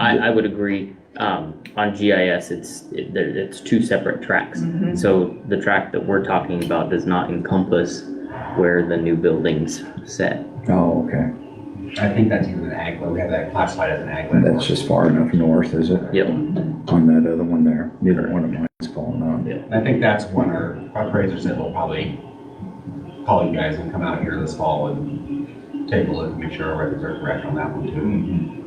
I would agree. On GIS, it's two separate tracks. Mm-hmm. So the track that we're talking about does not encompass where the new building's set. Oh, okay. I think that's even an ag, we have that classified as an ag. That's just far enough north, is it? Yep. On that other one there. Neither one of mine's falling on. I think that's when our appraiser said we'll probably call you guys and come out here this fall and take a look and make sure our records are correct on that one too.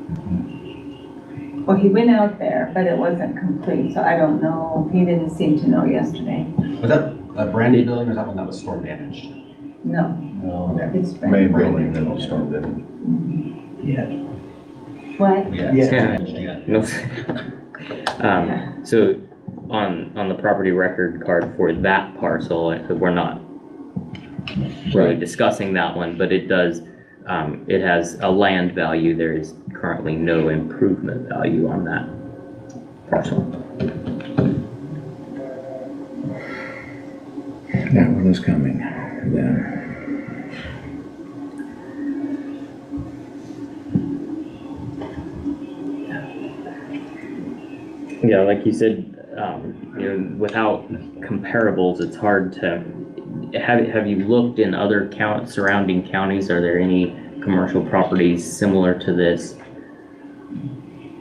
Well, he went out there, but it wasn't complete, so I don't know. He didn't seem to know yesterday. Was that a brand new building or is that one that was storm damaged? No, No, it's main building that was stormed in. Yeah. what? Yeah. Yeah. Damaged, yeah. No. So on the property record card for that parcel, we're not really discussing that one, but it does, it has a land value. There is currently no improvement value on that parcel. That one is coming then. Yeah, like you said, without comparables, it's hard to, have you looked in other surrounding counties? Are there any commercial properties similar to this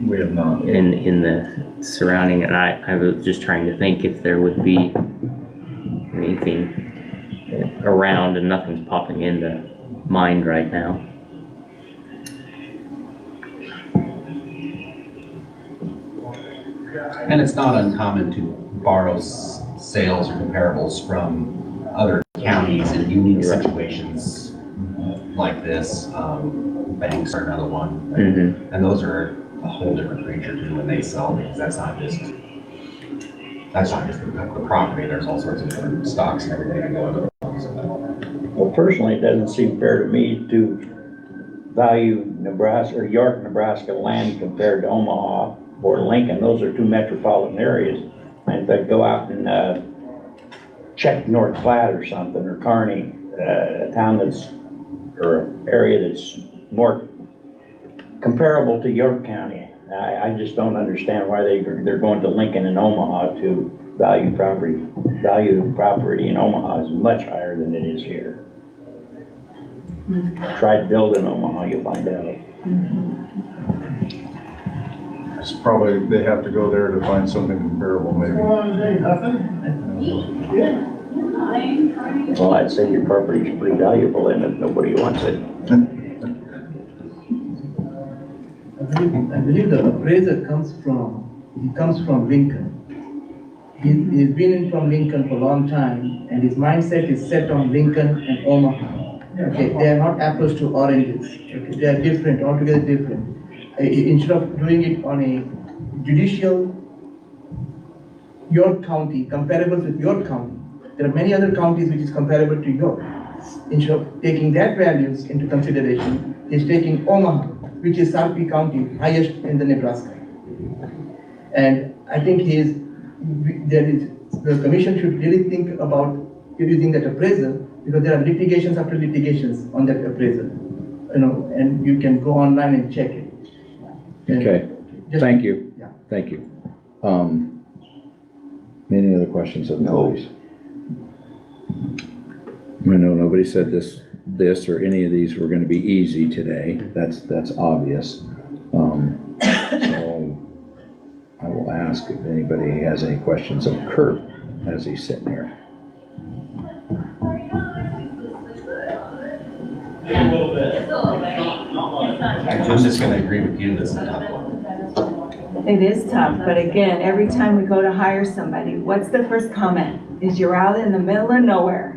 We have not. in the surrounding? And I was just trying to think if there would be anything around, and nothing's popping into mind right now. And it's not uncommon to borrow sales or comparables from other counties in unique situations like this. Banks are another one. Mm-hmm. And those are a whole different creature too when they sell, because that's not just the property, there's all sorts of different stocks and everything that go into it. Well, personally, it doesn't seem fair to me to value Nebraska or York, Nebraska land compared to Omaha or Lincoln. Those are two metropolitan areas. And if I go out and check North Platte or something, or Kearney, a town that's, or an area that's more comparable to York County, I just don't understand why they're going to Lincoln and Omaha to value property. Value property in Omaha is much higher than it is here. Try to build in Omaha, you'll find out. It's probably, they have to go there to find something comparable maybe. Well, I'd say your property is pretty valuable and if nobody wants it. I believe the appraiser comes from Lincoln. He's been in from Lincoln for a long time, and his mindset is set on Lincoln and Omaha. Okay, they are not apples to oranges. Okay, they are different, altogether different. Instead of doing it on a judicial York County, comparable with York County, there are many other counties which is comparable to York. Instead of taking that values into consideration, he's taking Omaha, which is Sarpy County, highest in the Nebraska. And I think the commission should really think about using that appraisal, because there are litigations after litigations on that appraisal, and you can go online and check it. Okay, thank you. Yeah. Thank you. Any other questions of those? I know nobody said this or any of these were gonna be easy today. That's obvious. So I will ask if anybody has any questions of Kurt as he's sitting here. I'm just gonna agree with you, this is a tough one. It is tough, but again, every time we go to hire somebody, what's the first comment? Is you're out in the middle of nowhere.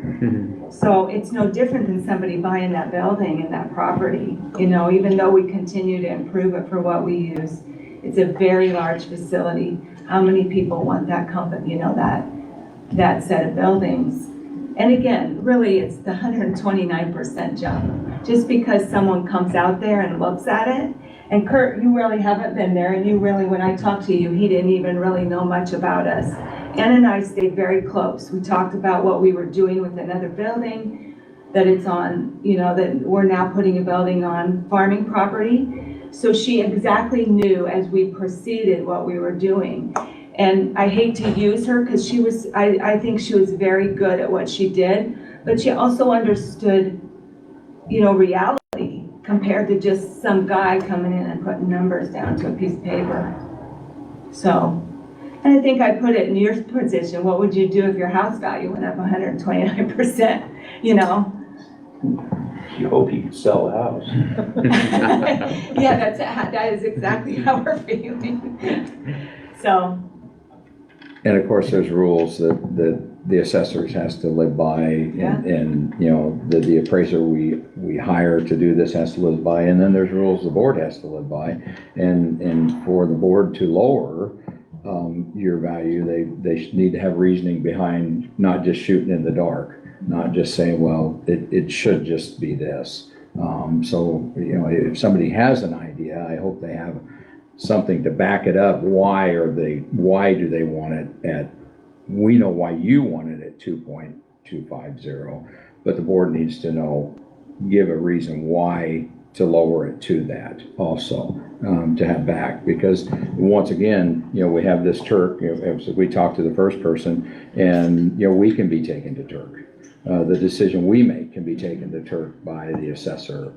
So it's no different than somebody buying that building and that property. Even though we continue to improve it for what we use, it's a very large facility. How many people want that company, that set of buildings? And again, really, it's the 129% jump. Just because someone comes out there and looks at it, and Kurt, you really haven't been there, and you really, when I talked to you, he didn't even really know much about us. Ann and I stayed very close. We talked about what we were doing with another building, that it's on, that we're now putting a building on farming property. So she exactly knew as we proceeded what we were doing. And I hate to use her because I think she was very good at what she did, but she also understood, reality compared to just some guy coming in and putting numbers down to a piece of paper. So, and I think I put it in your position. What would you do if your house value went up 129%, You hope you can sell the house. Yeah, that is exactly how we're feeling. So, And of course, there's rules that the assessors has to live by, Yeah. and the appraiser we hire to do this has to live by, and then there's rules the board has to live by. And for the board to lower your value, they need to have reasoning behind, not just shooting in the dark, not just saying, well, it should just be this. So, if somebody has an idea, I hope they have something to back it up. Why do they want it at, we know why you want it at 2.250, but the board needs to give a reason why to lower it to that also, to have back, because once again, we have this Turk, as we talked to the first person, and, we can be taken to Turk. The decision we make can be taken to Turk by the assessor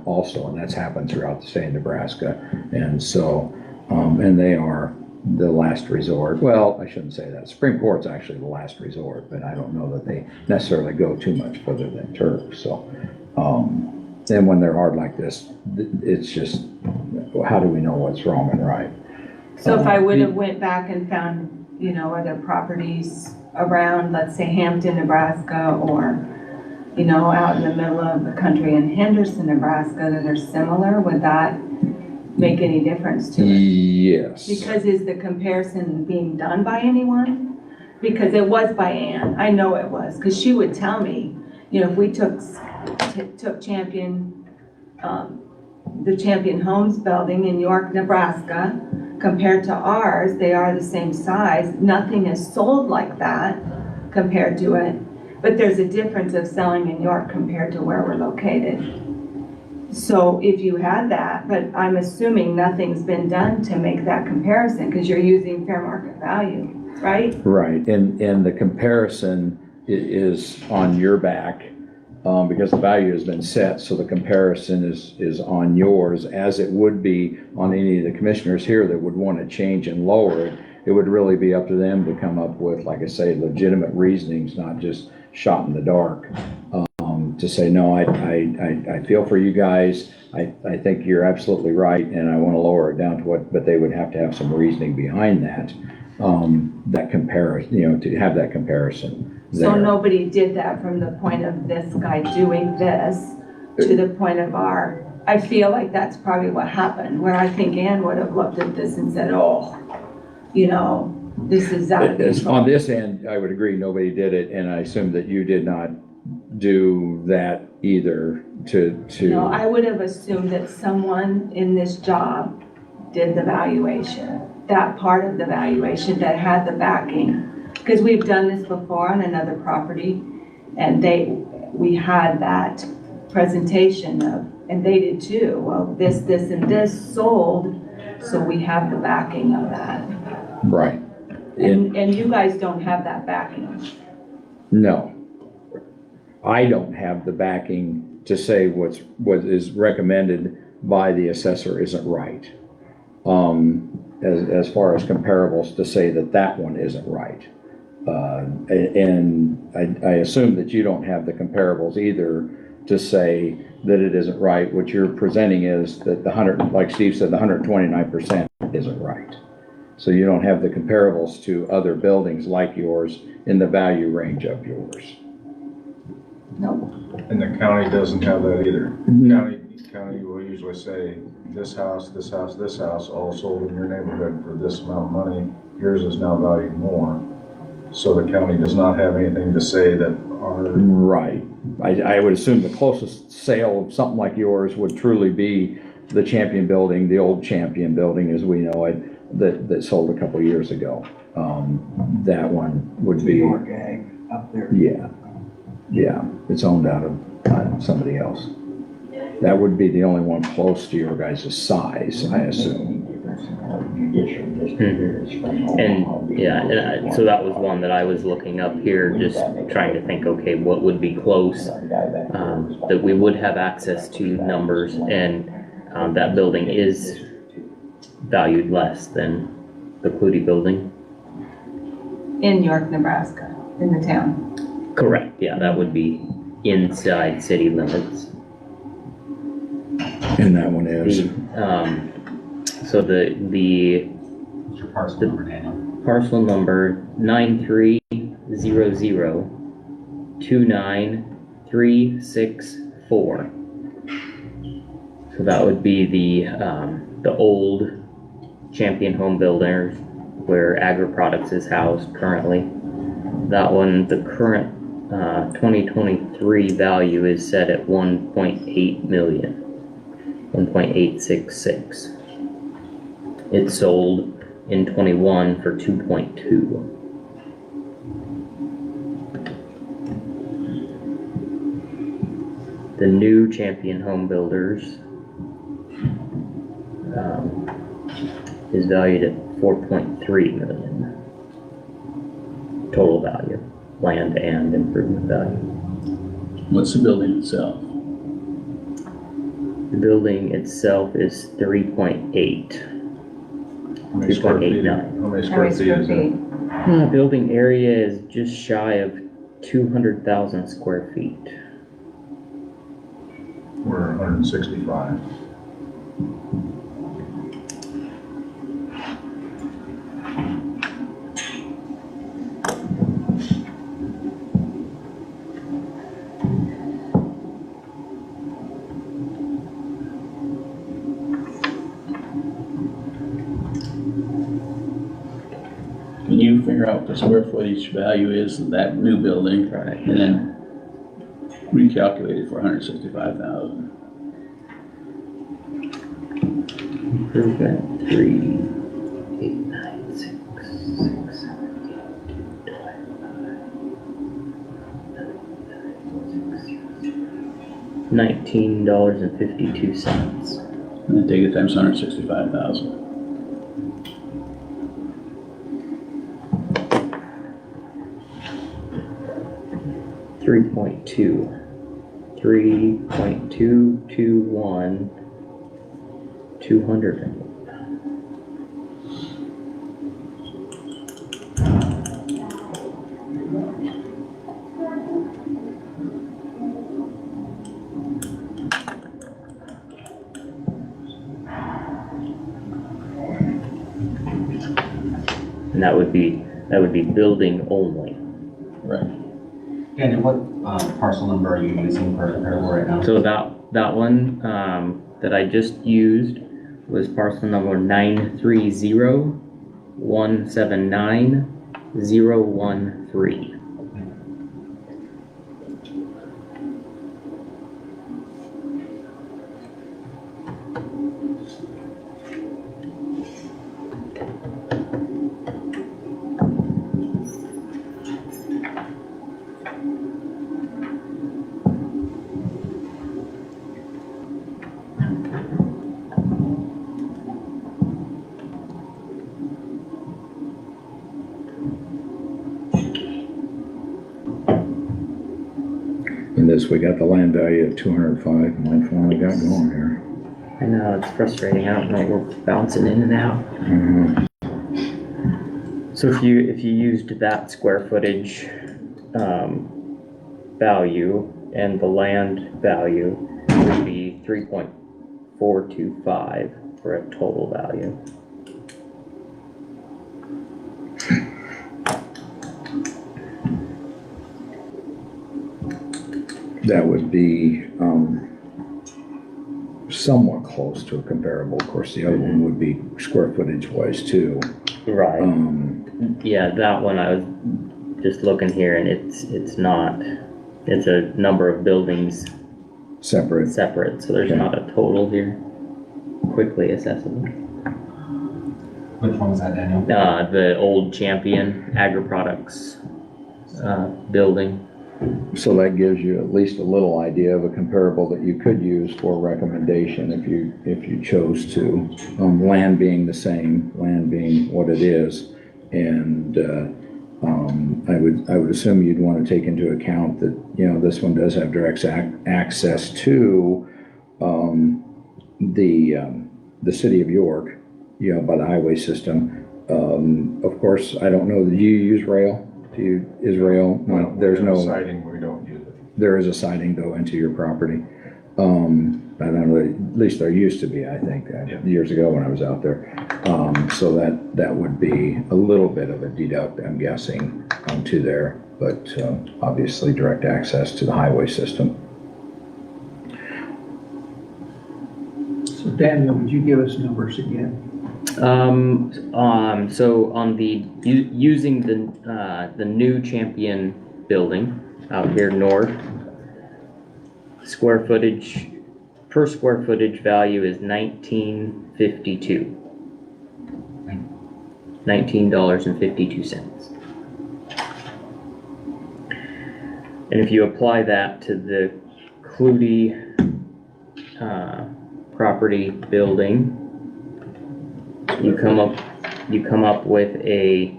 also, and that's happened throughout the state of Nebraska. And so, and they are the last resort. Well, I shouldn't say that. Supreme Court's actually the last resort, but I don't know that they necessarily go too much further than Turk. So, and when they're hard like this, it's just, how do we know what's wrong and right? so if I would have went back and found, other properties around, let's say Hampton, Nebraska, or, out in the middle of the country in Henderson, Nebraska, that are similar, would that make any difference to it? Yes. Because is the comparison being done by anyone? Because it was by Ann, I know it was, because she would tell me, if we took the Champion Homes building in York, Nebraska, compared to ours, they are the same size. Nothing is sold like that compared to it. But there's a difference of selling in York compared to where we're located. So if you had that, but I'm assuming nothing's been done to make that comparison because you're using fair market value, right? Right, and the comparison is on your back, because the value has been set, so the comparison is on yours, as it would be on any of the commissioners here that would want to change and lower it. It would really be up to them to come up with, like I say, legitimate reasonings, not just shot in the dark. To say, no, I feel for you guys, I think you're absolutely right, and I want to lower it down to what, but they would have to have some reasoning behind that, that comparison, to have that comparison there. So nobody did that from the point of this guy doing this to the point of I feel like that's probably what happened, where I think Ann would have looked at this and said, this is that. On this end, I would agree, nobody did it, and I assume that you did not do that either No, I would have assumed that someone in this job did the valuation, that part of the valuation that had the backing. Because we've done this before on another property, and we had that presentation of, and they did too, well, this, and this sold, so we have the backing of that. Right. And you guys don't have that backing. No. I don't have the backing to say what is recommended by the assessor isn't right. As far as comparables, to say that one isn't right. And I assume that you don't have the comparables either to say that it isn't right. What you're presenting is that like Steve said, the 129% isn't right. So you don't have the comparables to other buildings like yours in the value range of yours. Nope. And the county doesn't have that either. County will usually say, this house, this house, this house, all sold in your neighborhood for this amount of money. Yours is now valued more. So the county does not have anything to say that our. Right. I would assume the closest sale of something like yours would truly be the Champion building, the old Champion building as we know it, that sold a couple years ago. That one would be. New York Ag up there. Yeah, it's owned out of somebody else. That would be the only one close to your guys' size, I assume. So that was one that I was looking up here, just trying to think, okay, what would be close, that we would have access to numbers, and that building is valued less than the Clutie building. In York, Nebraska, in the town. Correct, yeah, that would be inside city limits. And that one is, So the What's your parcel number, Daniel? parcel number 930029364. So that would be the old Champion Home Builders where Agri Products is housed currently. That one, the current 2023 value is set at 1.8 million, 1.866. It sold in 21 for 2.2. The new Champion Home Builders is valued at 4.3 million total value, land and improvement value. What's the building itself? The building itself is 3.8. How many square feet? 3.89. How many How square many feet square is feet? it? Building area is just shy of 200,000 square feet. We're 165. Can you figure out what the square footage value is of that new building Right. and then recalculate it for 165,000? Improvement 3, 8, 9, 6, 7, 8, 12, $19.52. And then take it times 165,000. Three point two, 3.221, 200. And that would be building only. Right. Daniel, what parcel number are you using for comparable right now? So that one, that I just used was parcel number 930179013. in this, we got the land value at 205, my finally got going here. I know, it's frustrating. I don't know, we're bouncing in and out. Mhm. So if you used that square footage, value and the land value would be 3.425 for a total value. That would be, somewhat close to a comparable. Of course, the other one would be square footage wise too. Right. Um, Yeah, that one I was just looking here and it's not, it's a number of buildings separate. separate, so there's not a total here quickly accessible. Which one was that, Daniel? The old Champion Agri Products, building. So that gives you at least a little idea of a comparable that you could use for recommendation if you chose to. Land being the same, land being what it is. And, I would assume you'd want to take into account that, this one does have direct access to, the city of York, by the highway system. Of course, I don't know, do you use rail? Is rail? No, there's no. Siding, we don't use it. There is a siding though into your property. I don't know, at least there used to be, I think, years ago when I was out there. So that would be a little bit of a deduct, I'm guessing, to there, but obviously direct access to the highway system. So Daniel, would you give us numbers again? So on the, using the new Champion building out here north, square footage, per square footage value is $19.52. $19.52. And if you apply that to the Clutie, property building, you come up with a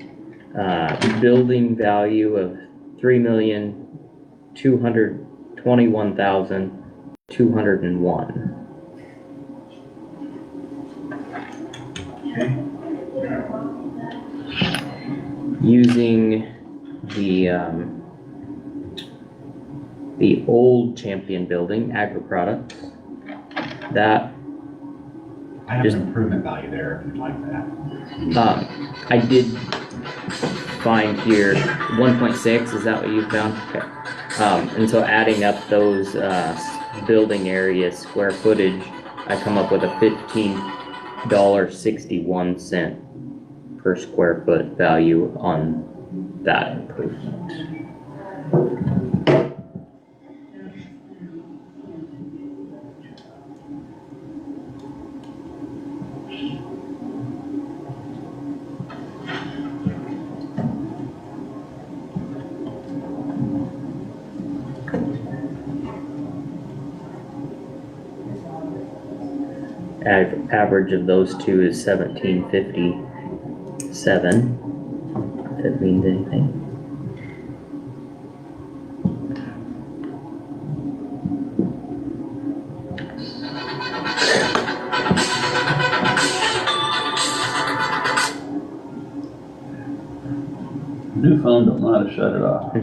building value of $3,221,201. Okay. Using the old Champion building, Agri Products, that I have Just- an improvement value there if you'd like that. I did find here 1.6, is that what you found? Okay. And so adding up those, building area square footage, I come up with a $15.61 per square foot value on that improvement. Average of those two is 1757. If it means anything. New phone don't know how to shut it off.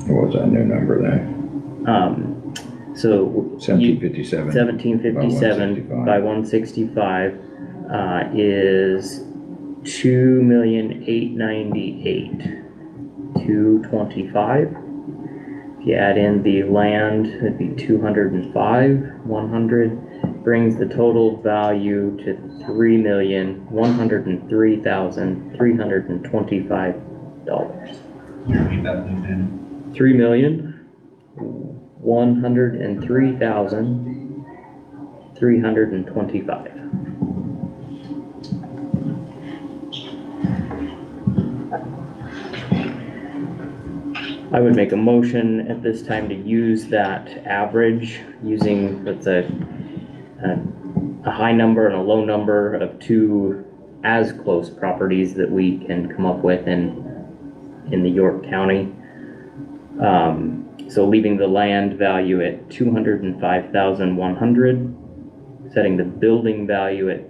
What was that new number there? So. 1757. 1757 by 165 is 2,898,225. If you add in the land, it'd be 205,100. Brings the total value to $3,103,325. Repeat that, please, Dan. $3,103,325. I would make a motion at this time to use that average, using, let's say, a high number and a low number of two as close properties that we can come up with in the York County. So leaving the land value at $205,100, setting the building value at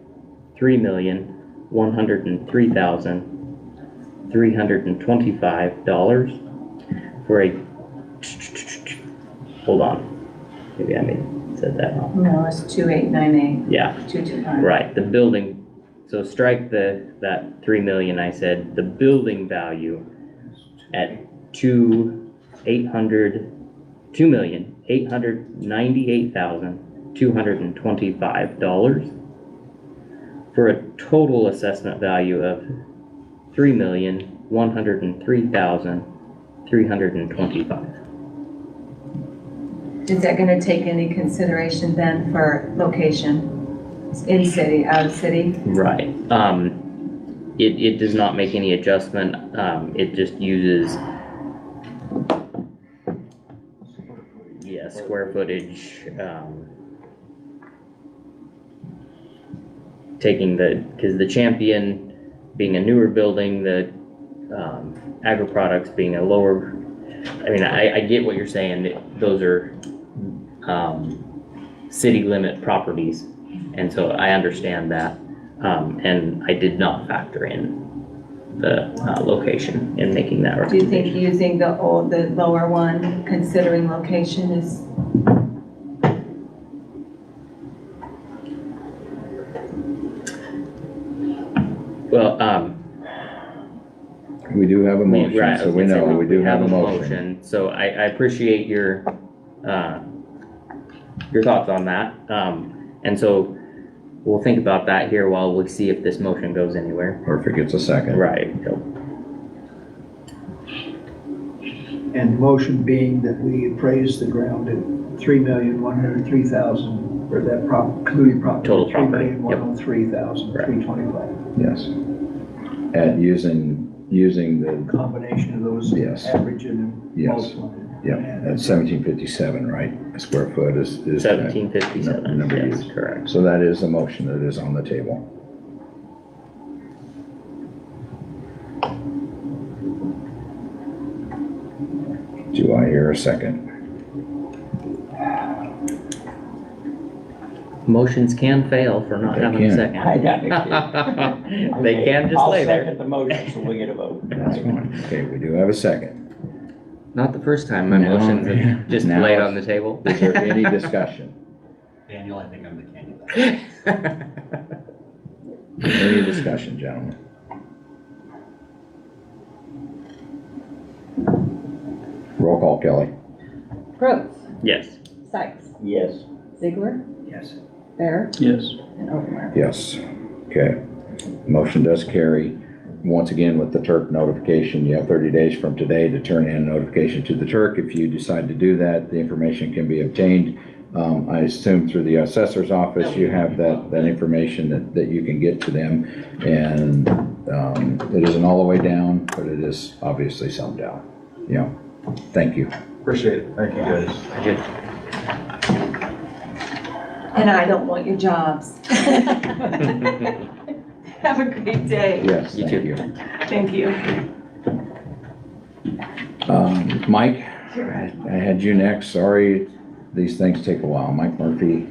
$3,103,325 for a, hold on, maybe I said that wrong. No, it's 2898, Yeah, 225. right, the building, so strike that 3 million I said, the building value at $2,898,225 for a total assessment value of $3,103,325. Is that gonna take any consideration then for location? In city, out of city? Right, it does not make any adjustment, it just uses, yeah, square footage, taking because the Champion being a newer building, the Agri-Products being a lower, I mean, I get what you're saying, those are city limit properties, and so I understand that, and I did not factor in the location in making that Do you think recommendation. using the lower one, considering location is? Well, We do have a motion, right, I so was we gonna say, know, we do have a motion. So I appreciate your thoughts on that. And so we'll think about that here while we see if this motion goes anywhere. Or if it gets a second. Right. And the motion being that we appraise the ground at $3,103,000 for that including property. Total property, yep. $3,103,325. Yes. At using the, Combination of those. Yes. Average and Yes. multiply. yeah, that's 1757, right? A square foot is. 1757, Number yes, used. correct. So that is a motion that is on the table. Do I hear a second? Motions can fail for not They having a can. second. I got it. They can just lay I'll there. second the motion, so we get a vote. That's fine. Okay, we do have a second. Not the first time my No, motions have just now laid it's- on the table. Is there any discussion? Daniel, I think I'm the candidate. Any discussion, gentlemen? Roll call, Kelly. Brooks, Yes. Sykes, Yes. Ziegler, Yes. Bear, Yes. and Overmeyer. Yes. Okay. Motion does carry. Once again, with the Turk notification, you have 30 days from today to turn in a notification to the Turk. If you decide to do that, the information can be obtained. I assume through the assessor's office, you have that information that you can get to them. And it isn't all the way down, but it is obviously some down. Yeah. Thank you. Appreciate it. Thank you, guys. And I don't want your jobs. Have a great day. Yes, You thank too. you. Thank you. Mike, I had you next. Sorry, these things take a while. Mike Murphy,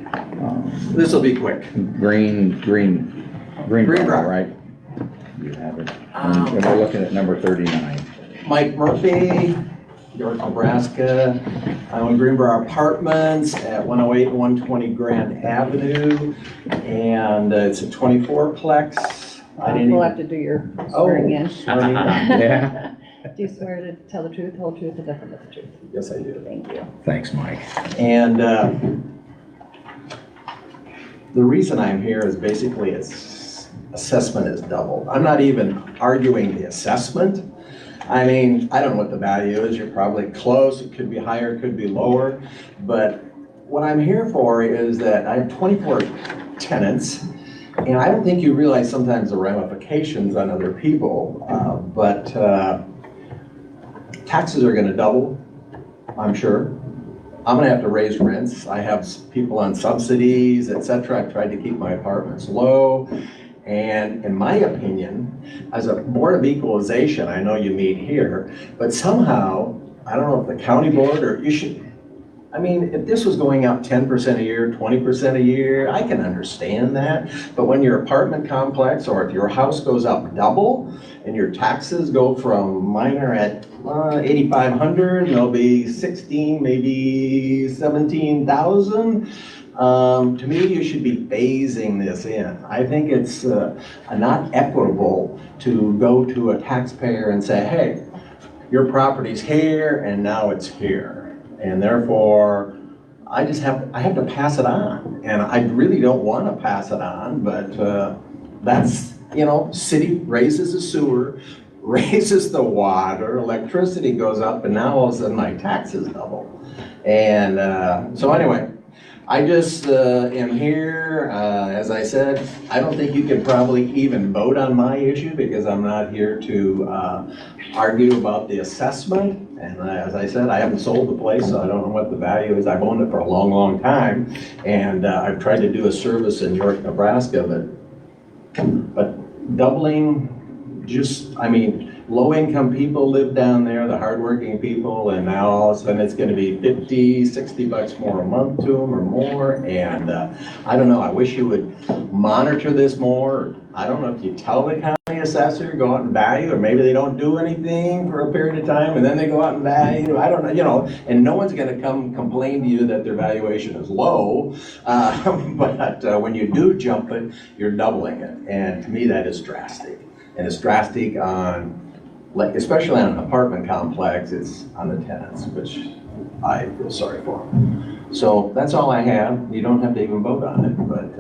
This will be quick. Greenbrier, right? You have it. And we're looking at number 39. Mike Murphy, York, Nebraska. I own Greenbrier Apartments at 108 and 120 Grand Avenue. And it's a 24-plex. I didn't We'll even. have to do your Oh, swearing in. swearing in. Yeah. Do you swear to tell the truth, whole truth, and nothing but the truth? Yes, I do. Thank you. Thanks, Mike. And the reason I'm here is basically its assessment is doubled. I'm not even arguing the assessment. I mean, I don't know what the value is. You're probably close. It could be higher, it could be lower. But what I'm here for is that I have 24 tenants. And I don't think you realize sometimes the ramifications on other people. But taxes are gonna double, I'm sure. I'm gonna have to raise rents. I have people on subsidies, et cetera. I've tried to keep my apartments low. And in my opinion, as a board of equalization, I know you meet here, but somehow, I don't know if the county board or you should, I mean, if this was going up 10% a year, 20% a year, I can understand that. But when your apartment complex or if your house goes up double and your taxes go from mine are at 8,500, they'll be 16, maybe 17,000. To me, you should be phasing this in. I think it's not equitable to go to a taxpayer and say, hey, your property's here and now it's here. And therefore, I have to pass it on. And I really don't want to pass it on, but that's, city raises the sewer, raises the water, electricity goes up, and now all of a sudden my taxes double. And so anyway, I just am here, as I said, I don't think you can probably even vote on my issue because I'm not here to argue about the assessment. And as I said, I haven't sold the place, so I don't know what the value is. I've owned it for a long, long time. And I've tried to do a service in York, Nebraska, but doubling just, I mean, low-income people live down there, the hardworking people, and now all of a sudden it's gonna be 50, 60 bucks more a month to them or more, and I don't know, I wish you would monitor this more. I don't know if you tell the county assessor, go out and value, or maybe they don't do anything for a period of time, and then they go out and value, I don't know, you know, and no one's gonna come complain to you that their valuation is low, but when you do jump it, you're doubling it, and to me, that is drastic. And it's drastic on, like, especially on an apartment complex, it's on the tenants, which I feel sorry for. So that's all I have. You don't have to even vote on it, but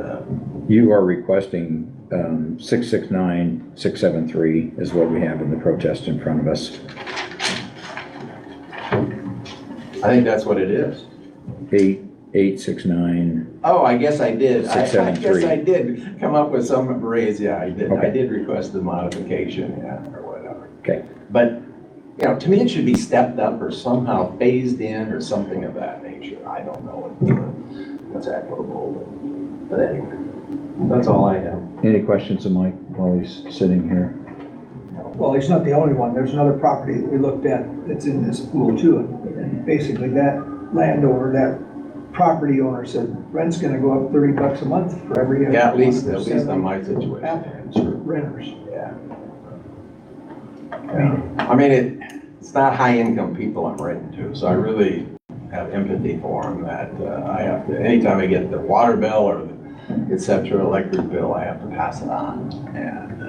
You are requesting 669, 673 is what we have in the protest in front of us. I think that's what it is. 869, Oh, I guess I did. I guess 673. I did come up with some raise, yeah, I did. I Okay. did request the modification, yeah, or whatever. okay. But, you know, to me, it should be stepped up or somehow phased in or something of that nature. I don't know what's equitable, but anyway, that's all I have. Any questions of Mike while he's sitting here? Well, he's not the only one. There's another property that we looked at that's in this pool too. And basically that landowner, that property owner said rent's gonna go up 30 bucks a month for every. Yeah, at least on 170 my situation. applicants or renters. Yeah. I mean, it's not high-income people I'm renting to, so I really have empathy for them that I have to, anytime I get the water bill or et cetera, electric bill, I have to pass it on. And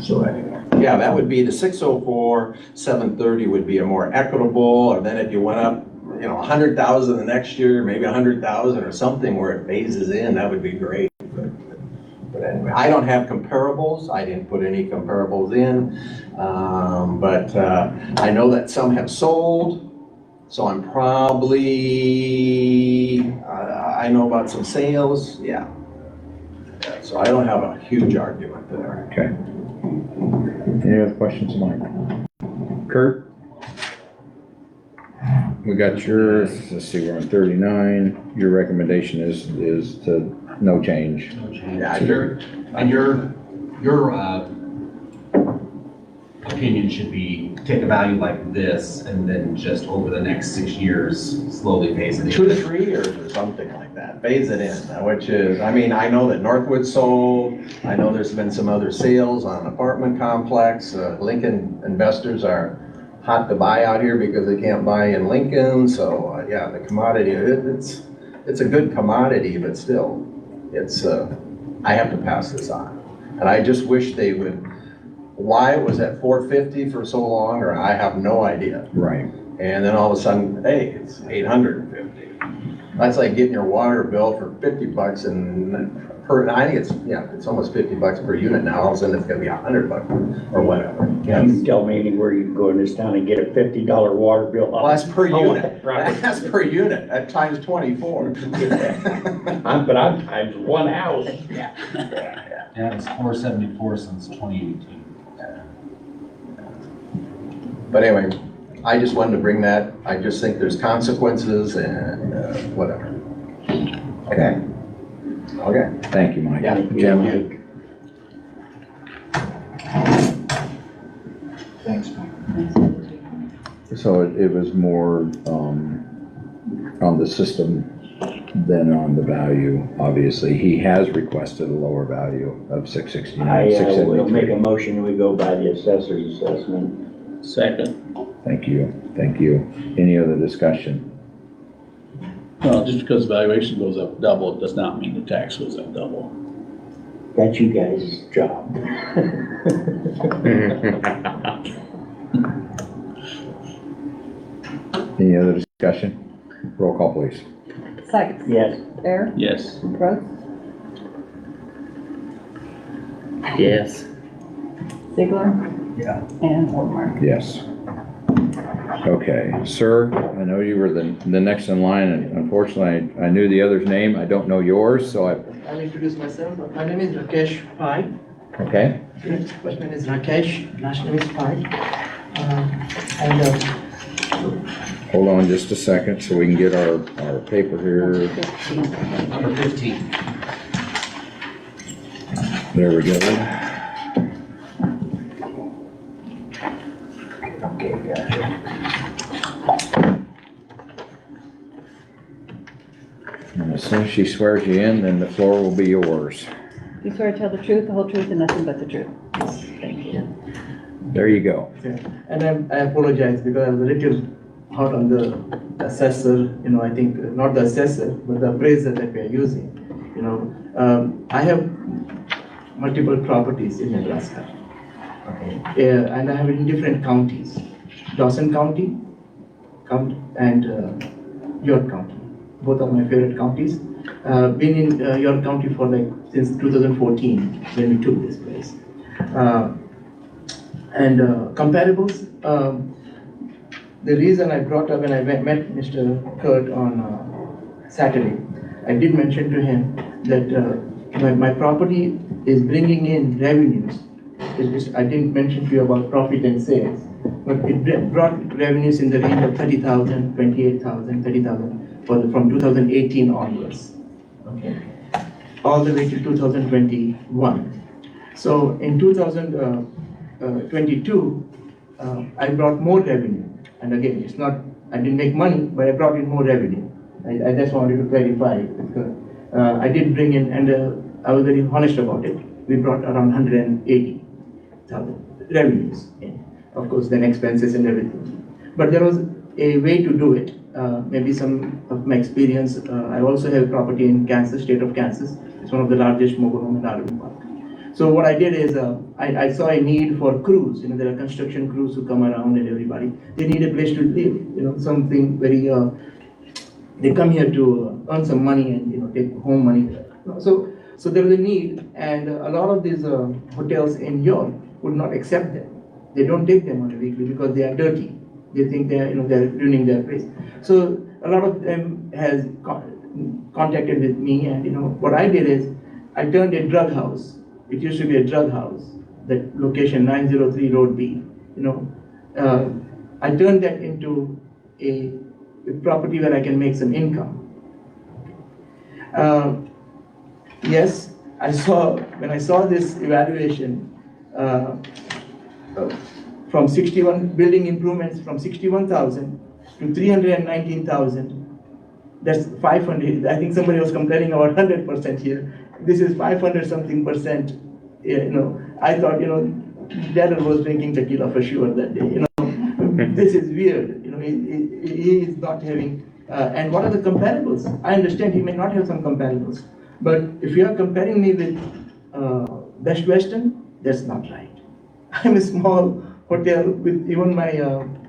so anyway, yeah, that would be the 604, 730 would be a more equitable, and then if you went up, you know, 100,000 the next year, maybe 100,000 or something where it phases in, that would be great. But anyway, I don't have comparables. I didn't put any comparables in. But I know that some have sold. So I'm probably, I know about some sales. Yeah. So I don't have a huge argument there. Okay. Any other questions of Mike? Kurt? We got yours, let's see, we're on 39. Your recommendation is to no change. Yeah, And your opinion should be take a value like this and then just over the next 6 years, slowly phase it in. 2 to 3 years or something like that, phase it in, which is, I mean, I know that Northwood sold, I know there's been some other sales on an apartment complex, Lincoln investors are hot to buy out here because they can't buy in Lincoln, so yeah, the commodity, it's a good commodity, but still, it's, I have to pass this on. And I just wish they would, why it was at $450 for so long, or I have no idea. Right. And then all of a sudden, hey, it's $850. That's like getting your water bill for 50 bucks and I think it's almost 50 bucks per unit now. All of a sudden it's gonna be 100 bucks or whatever. You can tell me anywhere you can go in this town and get a $50 water bill. Well, that's per I want unit. that property. That's per unit, at times 24. But I'm times one house. Yeah, it's 474 since 2018. But anyway, I just wanted to bring that. I just think there's consequences and whatever. Okay. Okay. Thank you, Mike. Yeah. Jim? Thanks, Mike. So it was more on the system than on the value, obviously. He has requested a lower value of 669, I will make a 673. motion, we go by the assessor's assessment. Second. Thank you, thank you. Any other discussion? Well, just because valuation goes up double, it does not mean the tax goes up double. That's you guys' job. Any other discussion? Roll call, please. Sykes? Yes. Bear? Yes. Brooks? Yes. Ziegler? Yeah. And Ormark. Yes. Okay, sir, I know you were the next in line, and unfortunately, I knew the other's name, I don't know yours, so I'll introduce myself. My name is Rakesh Pai. okay? First name is Rakesh, last name is Pai. Hold on just a second so we can get our paper here. Number 15. There we go. Okay, gotcha. And as soon as she swears you in, then the floor will be yours. You swear to tell the truth, the whole truth, and nothing but the truth. Thank you. There you go. And I apologize because I was a little hot on the assessor, I think, not the assessor, but the appraiser that we are using. I have multiple properties in Nebraska. And I have it in different counties. Dawson County and York County. Both are my favorite counties. Been in York County for since 2014 when we took this place. And comparables, the reason I brought up when I met Mr. Kurt on Saturday, I did mention to him that my property is bringing in revenues. I didn't mention to you about profit and sales, but it brought revenues in the range of 30,000, 28,000, 30,000 from 2018 onwards, okay, all the way to 2021. So in 2022, I brought more revenue, and again, I didn't make money, but I brought in more revenue. I just wanted to clarify because I did bring in, and I was very honest about it. We brought around 180,000 revenues in. Of course, then expenses and everything. But there was a way to do it. Maybe some of my experience. I also have property in Kansas, state of Kansas. It's one of the largest mobile home and RV park. So what I did is I saw a need for crews. There are construction crews who come around and everybody. They need a place to live. Something very. They come here to earn some money and take home money. So there was a need, and a lot of these hotels in Europe would not accept them. They don't take them on a weekly because they are dirty. They think they're ruining their place. So a lot of them has contacted with me, and what I did is I turned a drug house. It used to be a drug house. That location 903 Road B. I turned that into a property where I can make some income. Yes, when I saw this evaluation from 61 building improvements from 61,000 to 319,000. That's 500. I think somebody was complaining about 100% here. This is 500 something percent. I thought Daryl was drinking tequila for sure that day. This is weird. He is not having. And what are the comparables? I understand he may not have some comparables, but if you are comparing me with Best Western, that's not right. I'm a small hotel with even my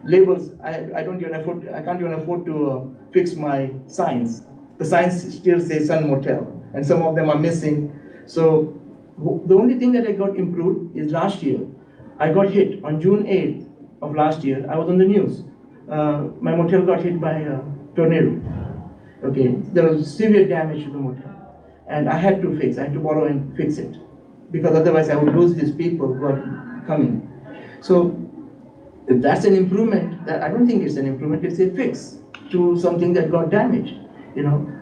labels. I can't even afford to fix my signs. The signs still say Sun Motel, and some of them are missing. So the only thing that I got improved is last year. I got hit on June 8th of last year. I was on the news. My motel got hit by a tornado. Okay, there was severe damage to the motel, and I had to borrow and fix it, because otherwise I would lose these people who are coming. So if that's an improvement, I don't think it's an improvement, it's a fix to something that got damaged.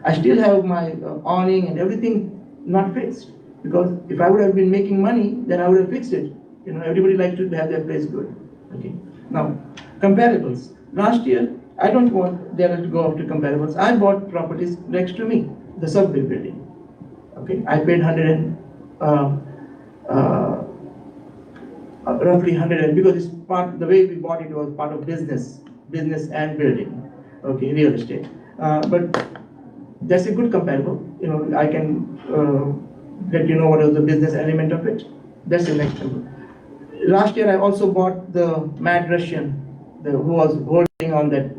I still have my awning and everything not fixed, because if I would have been making money, then I would have fixed it. Everybody likes to have their place good. Okay. Now, comparables. Last year, I don't want Daryl to go up to comparables. I bought properties next to me, the Subway building. Okay, I paid roughly 100, because it's the way we bought it was part of business and building. Okay, real estate. But that's a good comparable. I can let you know what is the business element of it. That's the next one. Last year, I also bought the Mad Russian, who was holding on that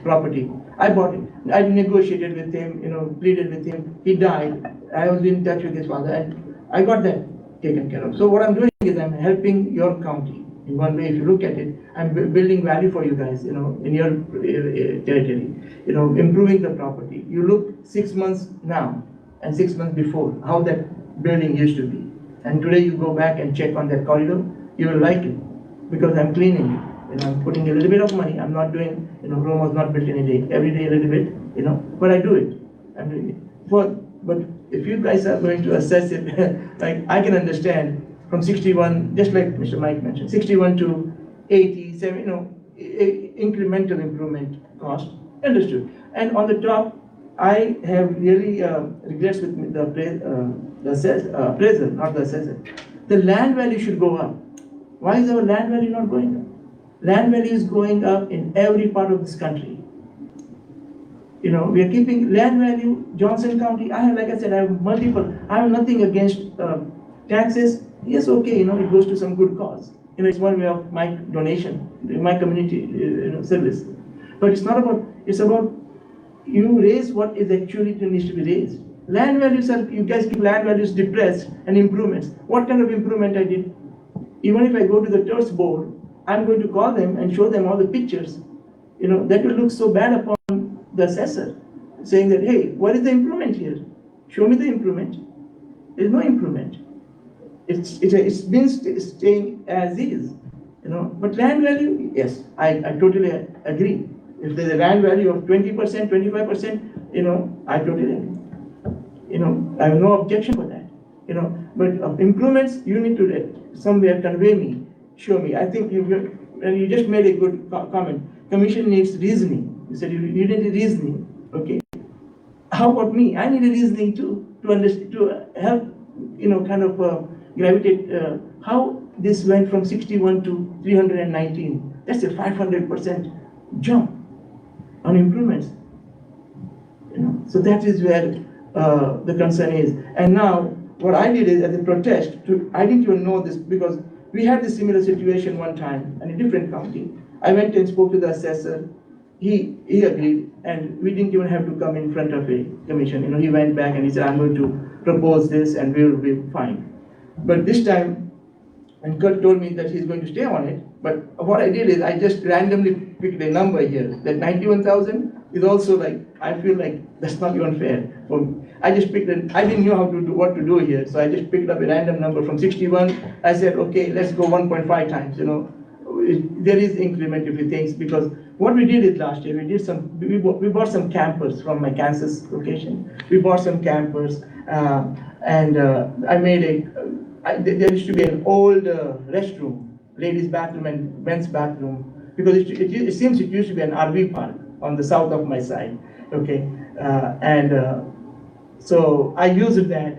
property. I bought it. I negotiated with him, pleaded with him. He died. I was in touch with his father, and I got that taken care of. So what I'm doing is I'm helping your county In one way, if you look at it, I'm building value for you guys, in your territory, improving the property. You look 6 months now and 6 months before, how that building used to be. And today you go back and check on that corridor, you will like it, because I'm cleaning it. I'm putting a little bit of money. I'm not doing, Rome was not built in a day. Every day a little bit, but I do it. I'm doing it. But if you guys are going to assess it, like I can understand from 61, just like Mr. Mike mentioned, 61 to 87, incremental improvement cost, understood. And on the top, I have really regrets with the appraisal, not the assessor. The land value should go up. Why is our land value not going up? Land value is going up in every part of this country. We are keeping land value, Johnson County, I have multiple, I have nothing against taxes. Yes, okay, it goes to some good cause. It's one way of my donation, my community, service. But it's not about, it's about you raise what is actually needs to be raised. Land values are, you guys keep land values depressed and improvements. What kind of improvement I did? Even if I go to the TERS board, I'm going to call them and show them all the pictures. That will look so bad upon the assessor, saying that, hey, what is the improvement here? Show me the improvement. There's no improvement. It's been staying as is, But land value, yes, I totally agree. If there's a land value of 20%, 25%, I totally agree. I have no objection for that, But improvements, you need to somewhere convey me, show me. I think you just made a good comment. Commission needs reasoning. You said you need a reasoning. Okay. How about me? I need a reasoning too to understand, to help, gravitate how this went from 61 to 319. That's a 500% jump on improvements. So that is where the concern is. And now what I did is, as a protest, I didn't even know this because we had this similar situation one time in a different county. I went and spoke to the assessor. He agreed, and we didn't even have to come in front of a commission. He went back and he said, I'm going to propose this and we will be fine. But this time, and Kurt told me that he's going to stay on it, but what I did is I just randomly picked a number here. That 91,000 is also like, I feel like that's not even fair. I just picked I didn't know how to do what to do here, so I just picked up a random number from 61. I said, okay, let's go 1.5 times, There is increment if you think, because what we did is last year, we bought some campers from my Kansas location. We bought some campers, and I made there used to be an old restroom, ladies' bathroom and men's bathroom, because it seems it used to be an RV park on the south of my side, okay? So I used that,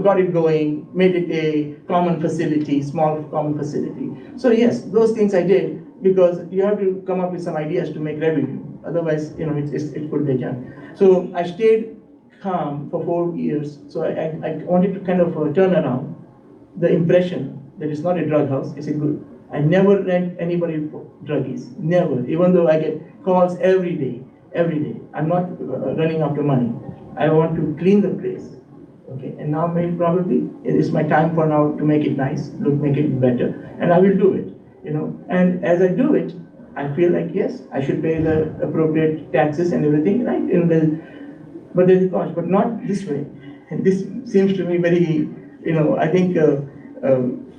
got it going, made it a common facility, small common facility. So yes, those things I did, because you have to come up with some ideas to make revenue. Otherwise, it could be done. So I stayed calm for 4 years. So I wanted to kind of turn around the impression that it's not a drug house, it's a good. I never rent anybody for druggies, never. Even though I get calls every day. I'm not running after money. I want to clean the place. Okay, and now maybe probably it is my time for now to make it nice, make it better, and I will do it. And as I do it, I feel like yes, I should pay the appropriate taxes and everything, right? But there's a cost, but not this way. And this seems to me very, I think,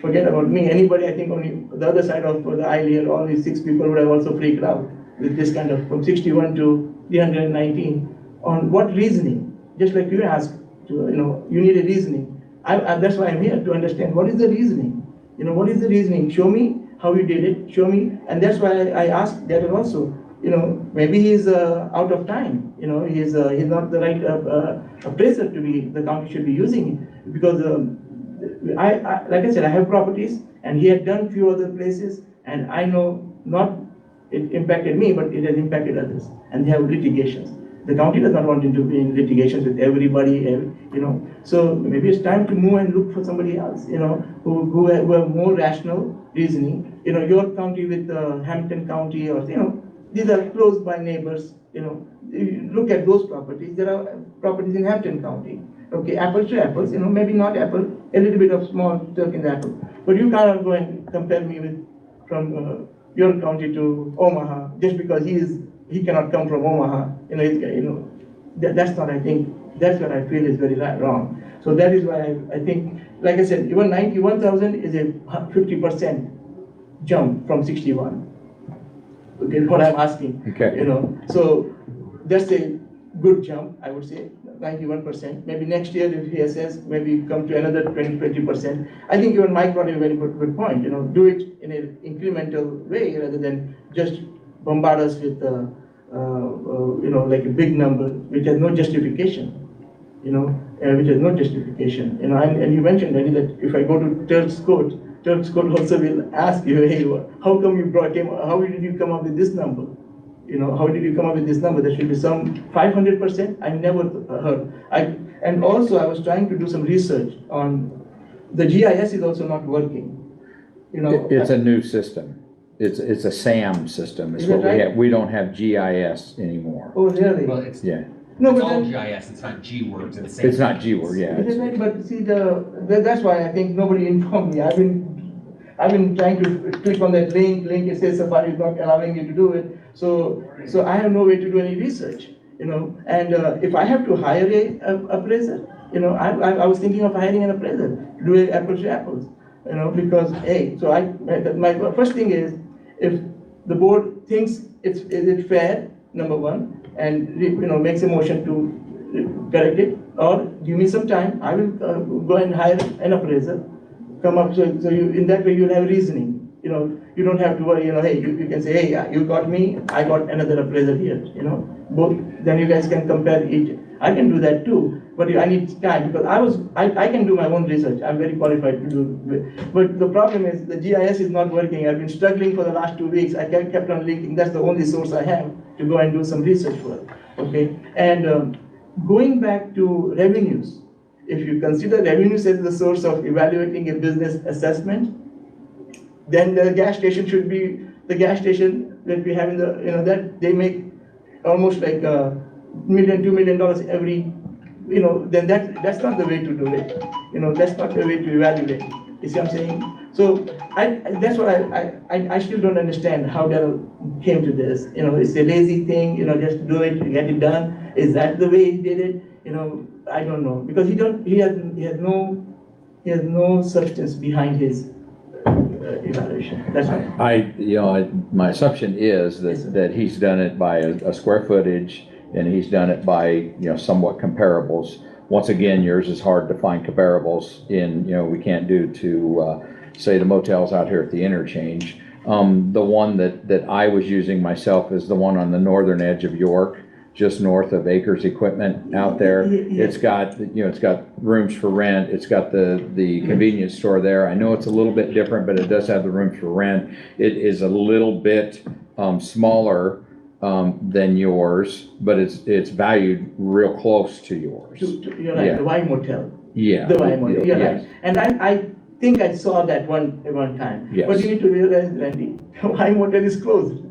forget about me. Anybody, I think, only the other side of the aisle here, all these 6 people would have also freaked out with this kind of from 61 to 319. On what reasoning? Just like you asked, you need a reasoning. That's why I'm here, to understand what is the reasoning. What is the reasoning? Show me how you did it. Show me, and that's why I asked that also. Maybe he's out of time. He's not the right appraiser to be. The county should be using it, because I like I said, I have properties, and he had done few other places, and I know not it impacted me, but it has impacted others, and they have litigations. The county does not want to be in litigations with everybody, So maybe it's time to move and look for somebody else, who have more rational reasoning. Your county with Hampton County, or these are close by neighbors. You look at those properties. There are properties in Hampton County. Okay, apples to apples. Maybe not apple, a little bit of small turk in the apple. But you cannot go and compare me with York County to Omaha, just because he cannot come from Omaha, that's not, I think, that's what I feel is very wrong. So that is why I think, like I said, even 91,000 is a 50% jump from 61. Okay, what I'm asking. Okay. So that's a good jump, I would say, 91%. Maybe next year if he says, maybe come to another 20%. I think even Mike brought a very good point, do it in an incremental way rather than just bombard us with, like a big number, which has no justification, which has no justification. And you mentioned, Danny, that if I go to Turk's Court also will ask you, hey, how come how did you come up with this number? How did you come up with this number? There should be some 500%. I never heard. And also I was trying to do some research on the GIS is also not working. It's a new system. It's a SAM system. It's Is it what we right? have. We don't have GIS anymore. Oh, really? Well, it's Yeah. No, it's but all then, GIS, it's not G-Works at the same It's not time. G-Word, yeah. is it right? But see, that's why I think nobody informed me. I've been trying to click on that link. It says Safari is not allowing you to do it. So I have no way to do any research, And if I have to hire a appraiser, I was thinking of hiring an appraiser to do a apples to apples, because so my first thing is, if the board thinks is it fair, number one, and makes a motion to correct it, or give me some time, I will go and hire an appraiser, come up, so you, in that way you'll have reasoning. You don't have to worry, hey, you can say, hey, yeah, you got me, I got another appraiser here, both, then you guys can compare it. I can do that too, but I need time, because I can do my own research, I'm very qualified to do, but the problem is the GIS is not working. I've been struggling for the last 2 weeks, I kept on linking, that's the only source I have to go and do some research work, okay? And going back to revenues, if you consider revenues as the source of evaluating a business assessment, then the gas station should be the gas station that we have in the, that they make almost like $1 million, $2 million every, then that's not the way to do it. That's not the way to evaluate. You see what I'm saying? So that's what I still don't understand how Daryl came to this. It's a lazy thing, just do it, get it done. Is that the way he did it? I don't know, because he has no substance behind his evaluation. That's right. My assumption is that he's done it by a square footage, and he's done it by, somewhat comparables. Once again, yours is hard to find comparables we can't do to, say, the motels out here at the interchange. The one that I was using myself is the one on the northern edge of York, just north of Acres Equipment out there. Yeah. It's got rooms for rent. It's got the convenience store there. I know it's a little bit different, but it does have the rooms for rent. It is a little bit smaller than yours, but it's valued real close to yours. You're right, Yeah. the Y Motel. Yeah. The Y Motel, you're Yes. right. And I think I saw that one time. Yes. But you need to realize, Randy, Y Motel is closed.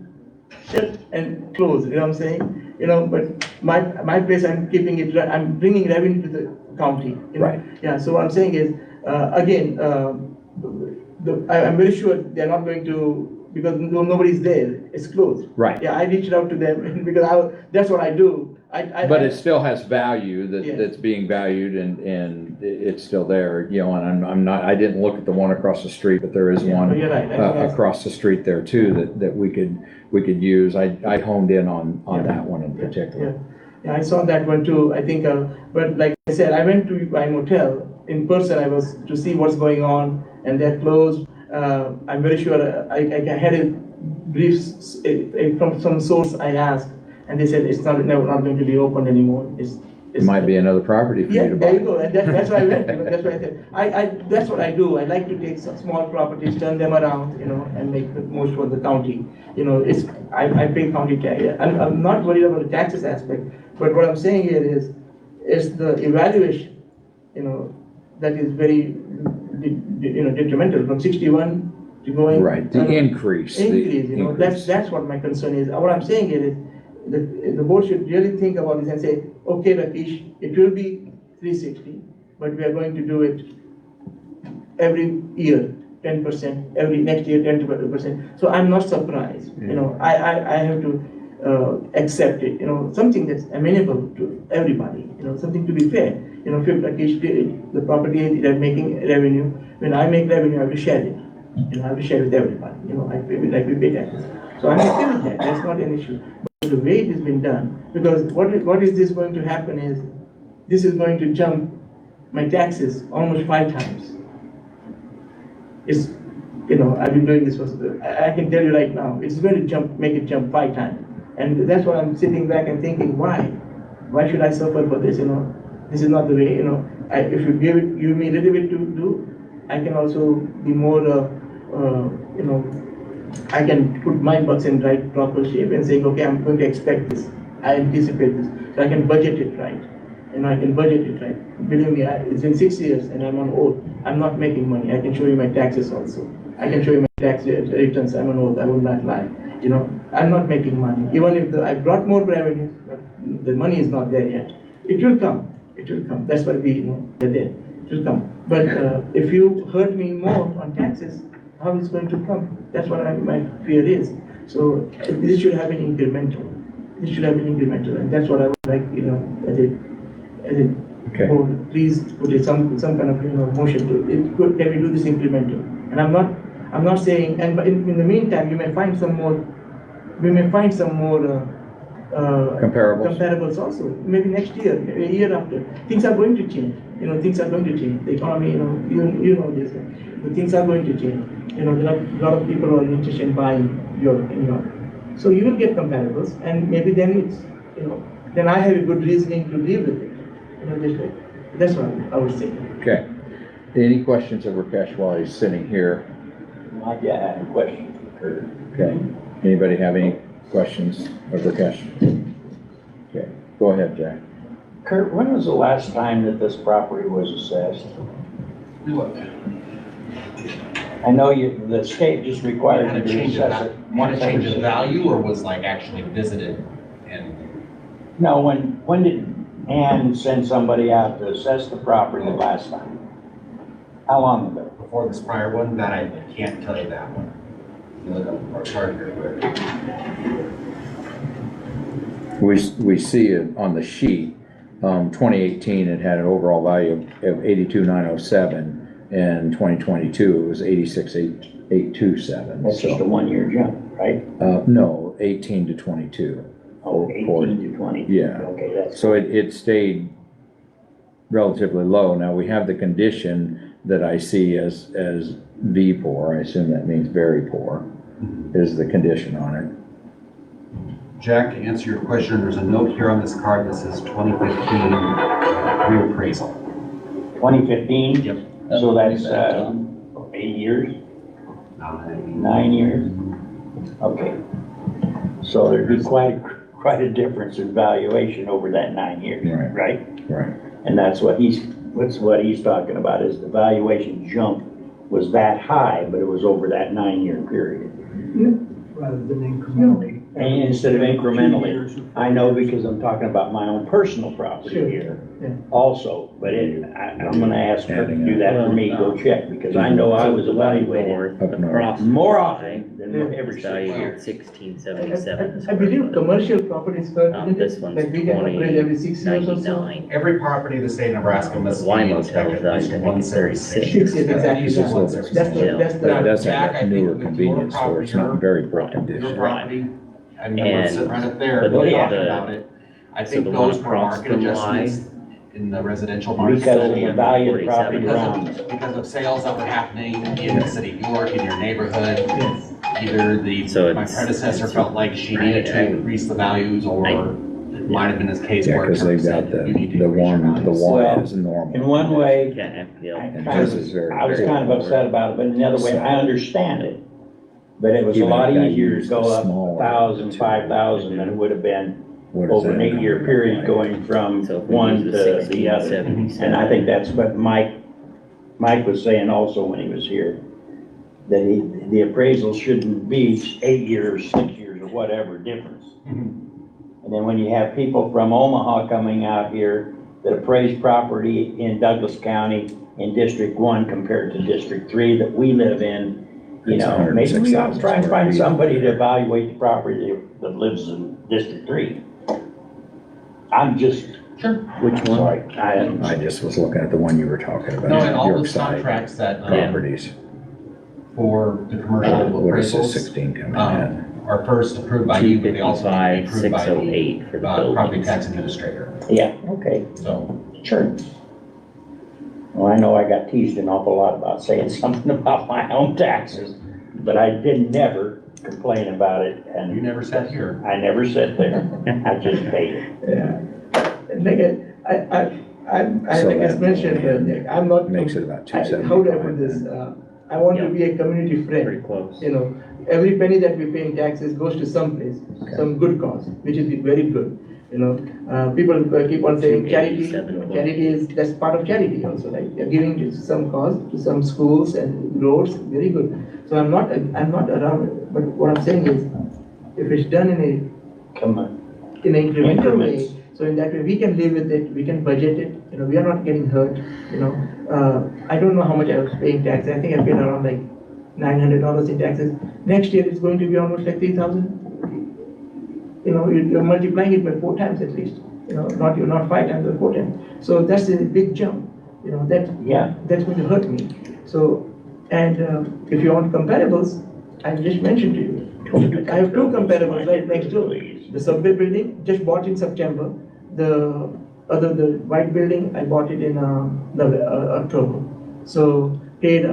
Shut and closed, you know what I'm saying? But my place, I'm keeping it, I'm bringing revenue to the county. Right. Yeah, so what I'm saying is, again, I'm very sure they're not going to, because nobody's there, it's closed. Right. Yeah, I reached out to them because that's what I do. But it still has value Yeah. that's being valued, and it's still there, and I'm not, I didn't look at the one across the street, but there is Yeah, one you're right. I think that's- across the street there too that we could use. I honed in on that one in particular. Yeah, I saw that one too. I think, but like I said, I went to my motel in person. I was to see what's going on, and they're closed. I'm very sure I had a brief from some source I asked, and they said it's not going to be open anymore. It might be another property for you Yeah, to there you buy. go. And that's why I went. That's why I said that's what I do. I like to take some small properties, turn them around, and make the most for the county. I pay county tax. I'm not worried about the taxes aspect, but what I'm saying here is the evaluation, that is very, detrimental from 61 to going. Right, the increase. Increase, that's what my concern is. What I'm saying here is, the board should really think about this and say, okay, Rakesh, it will be 360, but we are going to do it every year, 10%, every next year 10 to 12%. So I'm not surprised, you know, I have to accept it, you know, something that's amenable to everybody, you know, something to be fair. You know, the property is making revenue. When I make revenue, I have to share it. You know, I have to share with everybody. You know, I pay taxes. So I'm okay with that. That's not an issue. But the way it has been done, because what is this going to happen is, this is going to jump my taxes almost 5 times. It's, you know, I've been doing this for, I can tell you right now, it's going to make it jump 5 times. And that's why I'm sitting back and thinking, why? Why should I suffer for this, you know? This is not the way, you know. If you give me a little bit to do, I can also be more, you know, I can put my bucks in right proper shape and saying, okay, I'm going to expect this. I anticipate this. So I can budget it right. You know, I can budget it right. Believe me, it's been 6 years and I'm on oath. I'm not making money. I can show you my taxes also. I can show you my tax returns. I'm on oath. I will not lie. You know, I'm not making money. Even if I brought more revenue, but the money is not there yet. It will come. It will come. That's why we, you know, they're there. It will come. But if you hurt me more on taxes, how is it going to come? That's what my fear is. So this should have an incremental. This should have an incremental, and that's what I would like, you know, as a board, please put some kind of, you know, motion to it. Can we do this incremental? And I'm not saying. And but in the meantime, you may find some more. We may find some more. Comparables also. Maybe next year, maybe a year after. Things are going to change. You know, things are going to change. The economy, you know, you know this. But things are going to change. You know, there are a lot of people who are interested in buying Europe in Europe. So you will get comparables, and maybe then it's, you know, then I have a good reasoning to deal with it. You know, this way. That's what I would say. Okay. Any questions of Rakesh while he's sitting here? Not yet, I have a question for Kurt. Okay. Anybody have any questions of Rakesh? Okay. Go ahead, Jack. Kurt, when was the last time that this property was assessed? I know the state just required you to assess it. Want to change the value, or was like actually visited and? No, when did Ann send somebody out to assess the property the last time? How long ago? Before this prior one, that I can't tell you that one. You look up our chart here quick. We see it on the sheet, 2018, it had an overall value of 82,907, and 2022, it was 86,827. That's just a 1-year jump, right? No, 18 to 22. Oh, 18 to 20. Yeah. Okay, that's. So it stayed relatively low. Now, we have the condition that I see as V poor, I assume that means very poor, is the condition on it. Jack, to answer your question, there's a note here on this card that says 2015 reappraisal. 2015? Yep. So that's 8 years? 9 years? Okay. So there'd be quite a difference in valuation over that 9 years, right? Right. And that's what he's talking about, is the valuation jump was that high, but it was over that 9-year period. Rather than incrementally. And instead of incrementally, I know because I'm talking about my own personal property here also, but I'm gonna ask her to do that for me, go check, because I know I was evaluated Up north. more often than every It's 6 valued years. at 1677. I believe commercial properties, This one's like we get appraised every 6 years or so. 2099. Every property in the state of Nebraska must be Wine inspected Motel at least is once every 6 36. years. Exactly. Usually once every 6 years. That's But it does Jack, I have think newer with your convenience store, it's not property, very poor Your condition. property, I mean, And- we're sitting right up there, but we're the- talking the- about it. I so think the one those were across market from adjustments in the residential market. Because of the value of the property Because around. Because of sales that were happening in the city of York, in your neighborhood. Yes. Either So my it's- predecessor felt like she needed to increase the values, or it might have been this case Yeah, where. because they've got Turk said, "You need to the increase your one values." is normal. In one way, Okay, yeah. I This is very, was very kind of upset about it, but in the other way, I understand it. But it was a Even lot if I easier to used go the up smaller 1,000, 5,000 than it would have been What is over an that? 8-year period going from So if we one use to the the other. 1677. And I think that's what Mike was saying also when he was here, that the appraisal shouldn't be 8 years, 6 years, or whatever difference. And then when you have people from Omaha coming out here, that appraised property in Douglas County in District 1 compared to District 3 that we live in, you It's know, maybe we ought to 106,000 try and square find feet. somebody to evaluate the property that lives in District 3. I'm just, Which one? sorry, I just was looking at the one you were talking about. No, and all those Yorkside contracts that, Properties. for the commercial What is this appraisals, 16 coming in? are first approved by you, but they also have to be 255, approved by 608 for the the property buildings. tax administrator. yeah, okay, So, sure. Well, I know I got teased an awful lot about saying something about my own taxes, but I did never complain about it, you and never sat here. I never sat there. I just paid it. Yeah. Like, So like I that mentioned earlier, I'm not. Makes it about How do I put 275. this? I want to be a community Pretty friend. close. You know, every penny that we pay in taxes goes to some place, some good cause, which is very good. You know, people keep on saying charity, 287. charity is, that's part of charity also, like you're giving to some cause, to some schools and roads, very good. So I'm not around, but what I'm saying is, if it's done Come on. in an incremental way, Increments. so in that way, we can live with it, we can budget it, you know, we are not getting hurt, you know. I don't know how much I was paying tax, I think I paid around like $900 in taxes. Next year, it's going to be almost like 3,000. You know, you're multiplying it by 4 times at least, you know, not 5 times or 4 times. So that's a big jump, you know, Yeah. that's going to hurt me. So, and if you want comparables, I just mentioned to you, I have 2 comparables right next door. The subway building, just bought in September. The white building, I bought it in October. So paid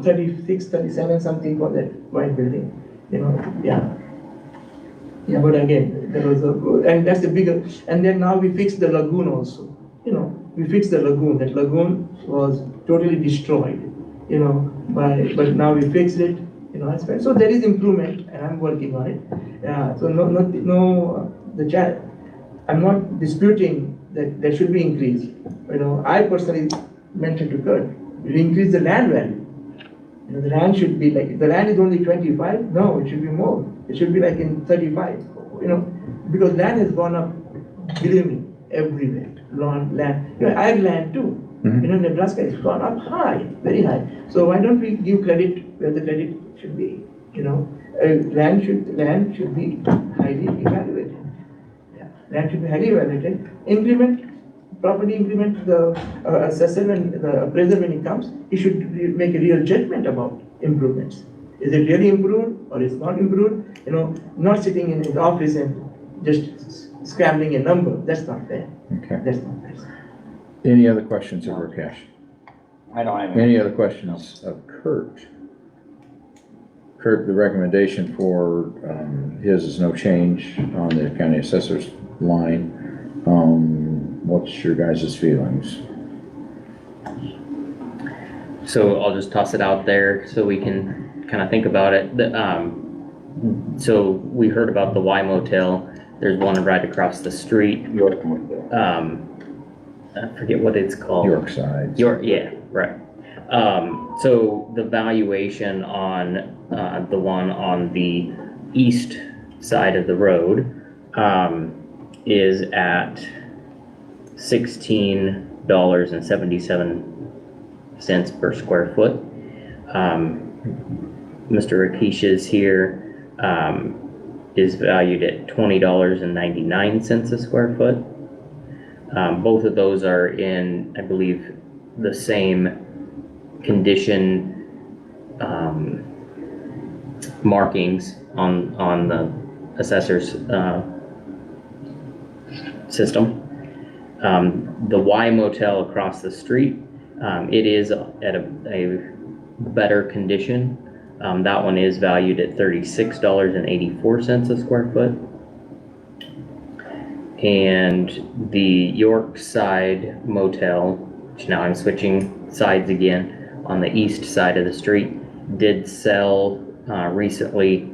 36, 37 something for that white building, you know, yeah. Yeah, but again, there was and that's the bigger, and then now we fixed the lagoon also. You know, we fixed the lagoon. That lagoon was totally destroyed, you know, but now we fixed it, you know, so there is improvement and I'm working on it. So I'm not disputing that there should be increase. You know, I personally mentioned to Kurt, we increase the land value. You know, the land should be like, the land is only 25, no, it should be more. It should be like in 35, you know, because land has gone up, believe me, everywhere. Land, you know, I have land too. Mhm. You know, Nebraska has gone up high, very high. So why don't we give credit where the credit should be, you know? Land should be highly evaluated. Yeah, land should be highly evaluated. Increment, property increment, the assessor and the appraiser when he comes, he should make a real judgment about improvements. Is it really improved or is not improved? You know, not sitting in his office and just scrambling a number. That's not fair. Okay. That's not fair. Any other questions of Rakesh? I don't have any. Any other questions of Kurt? Kurt, the recommendation for, his is no change on the county assessor's line. What's your guys' feelings? So I'll just toss it out there so we can kind of think about it. So we heard about the Y Motel. There's one right across the street. York Motel. I forget what it's called. Yorkside. Yeah, right. So the valuation on the one on the east side of the road is at $16.77 per square foot. Mr. Rakesh's here is valued at $20.99 a square foot. Both of those are in, I believe, the same condition markings on the assessor's system. The Y Motel across the street, it is at a better condition. That one is valued at $36.84 a square foot. And the Yorkside Motel, which now I'm switching sides again, on the east side of the street, did sell recently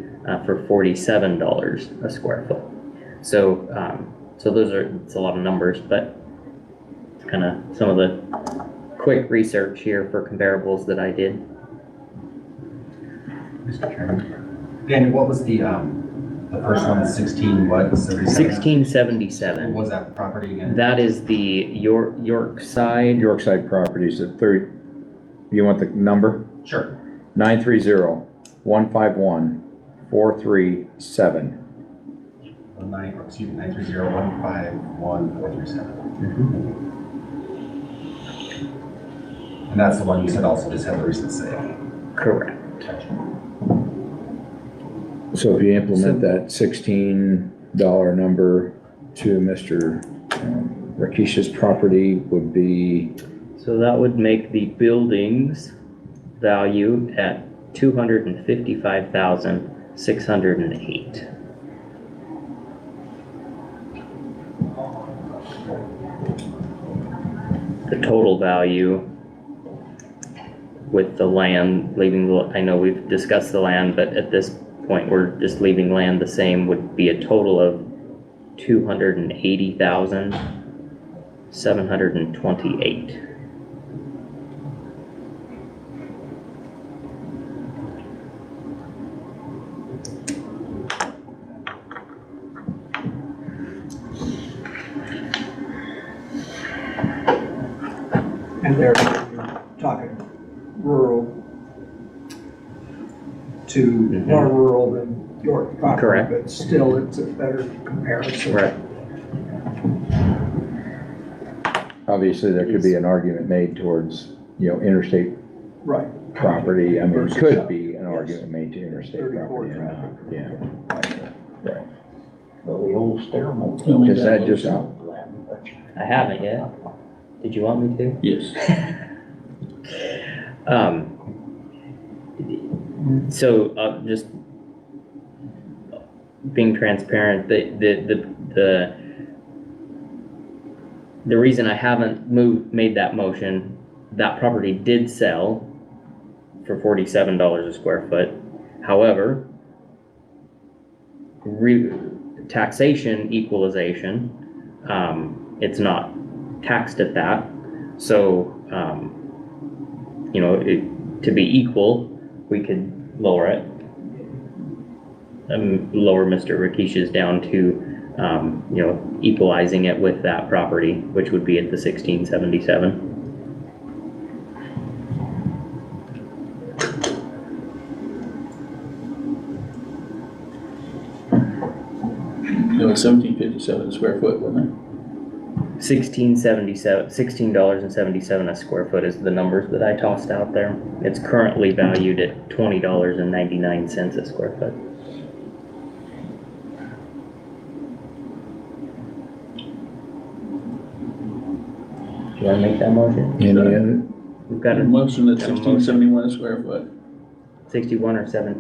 for $47 a square foot. So, it's a lot of numbers, but kind of some of the quick research here for comparables that I did. Mr. Chairman. Daniel, what was the The first one is 16, what, 77? 1677. What was that property again? That is the Yorkside. Yorkside Properties at 30, you want the number? Sure. 930-151-437. 930-151-437. And that's the one you said also just had a recent sale. Correct. So if you implement that $16 number to Mr. Rakish's property would be, So that would make the building's value at 255,608. The total value with the land, I know we've discussed the land, but at this point, we're just leaving land the same, would be a total of 280,728. And they're talking rural to more rural than York proper. Correct. But still, it's a better comparison. Right. obviously, there could be an argument made towards, interstate Right. property. I mean, Versus, could be an yes. argument made to interstate 34 property or not, traffic. yeah. Right. Well, the old stair mold. Is that just, I haven't yet. Did you want me to? Yes. So, just being transparent, the reason I haven't made that motion, that property did sell for $47 a square foot. However, taxation equalization, it's not taxed at that. So, to be equal, we could lower it. Lower Mr. Rakish's down to, equalizing it with that property, which would be at the 1677. It was 1757 square foot, wasn't it? $16.77 a square foot is the numbers that I tossed out there. It's currently valued at $20.99 a square foot. Do you wanna make that motion? any other? We've got a Motion at got a motion. 1671 a square foot. 61 or 7,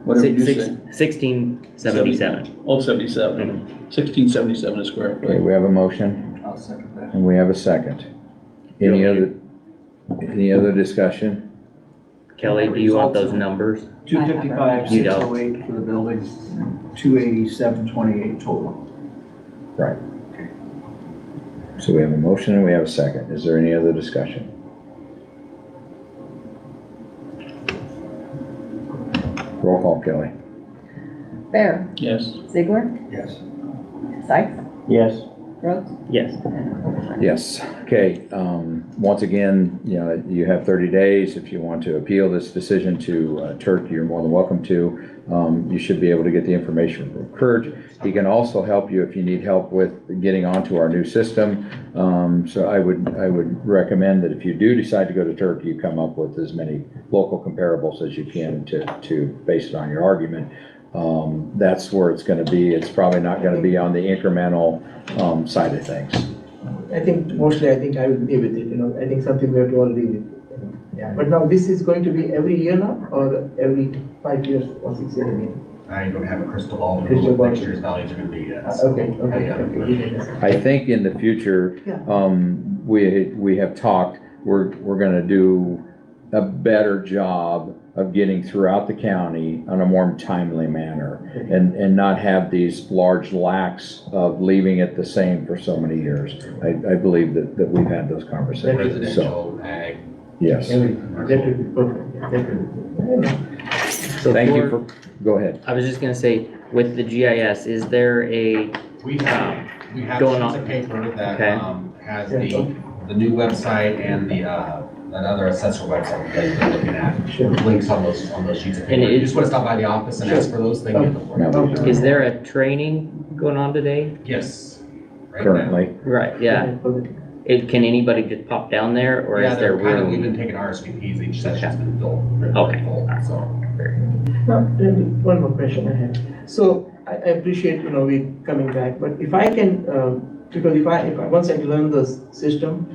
Whatever you say. 1677. Oh, 77. 1677 a square Okay, foot. we have a motion I'll second that. and we have a second. Any other discussion? Kelly, do you want those numbers? 255, You don't. 608 for the building, 287, 28 total. Right. So we have a motion and we have a second. Is there any other discussion? Roll call, Kelly. Bear, Yes. Ziegler, Yes. Sykes, Yes. Rhodes, Yes. Yes, okay, once again, you have 30 days. If you want to appeal this decision to Turk, you're more than welcome to. You should be able to get the information from Kurt. He can also help you if you need help with getting onto our new system. So I would recommend that if you do decide to go to Turk, you come up with as many local comparables as you can to base it on your argument. That's where it's gonna be. It's probably not gonna be on the incremental side of things. I think mostly, I would be with it, I think something we have to all live with. Yeah, but now this is going to be every year now, or every 5 years or 6 years again? I don't have a crystal ball, Crystal ball. next year's values are gonna be yet. so Okay. I think in the future, Yeah. we have talked, we're gonna do a better job of getting throughout the county on a more timely manner and not have these large lacks of leaving it the same for so many years. I believe that we've had those conversations, so, Residential, ag. yes. Everything, that would be perfect, yeah, that would be. So thank you go ahead. I was just gonna say, with the GIS, is there a, We have Going sheets on. of paper that, Okay. Has the new website and the, that other assessor website you guys have been looking at. Sure. Links on those sheets of And paper. it- You just wanna stop by the office and ask for those, they get them for you. No. is there a training going on today? Yes. Right now. Currently. Right, yeah. Can anybody just pop down there, or Yeah, is there they're kind of, we've room? been taking RSVPs, each session's been filled. Okay. Full, so. One more question I have. So I appreciate, we coming back, but if I can, because if I, once I learn the system,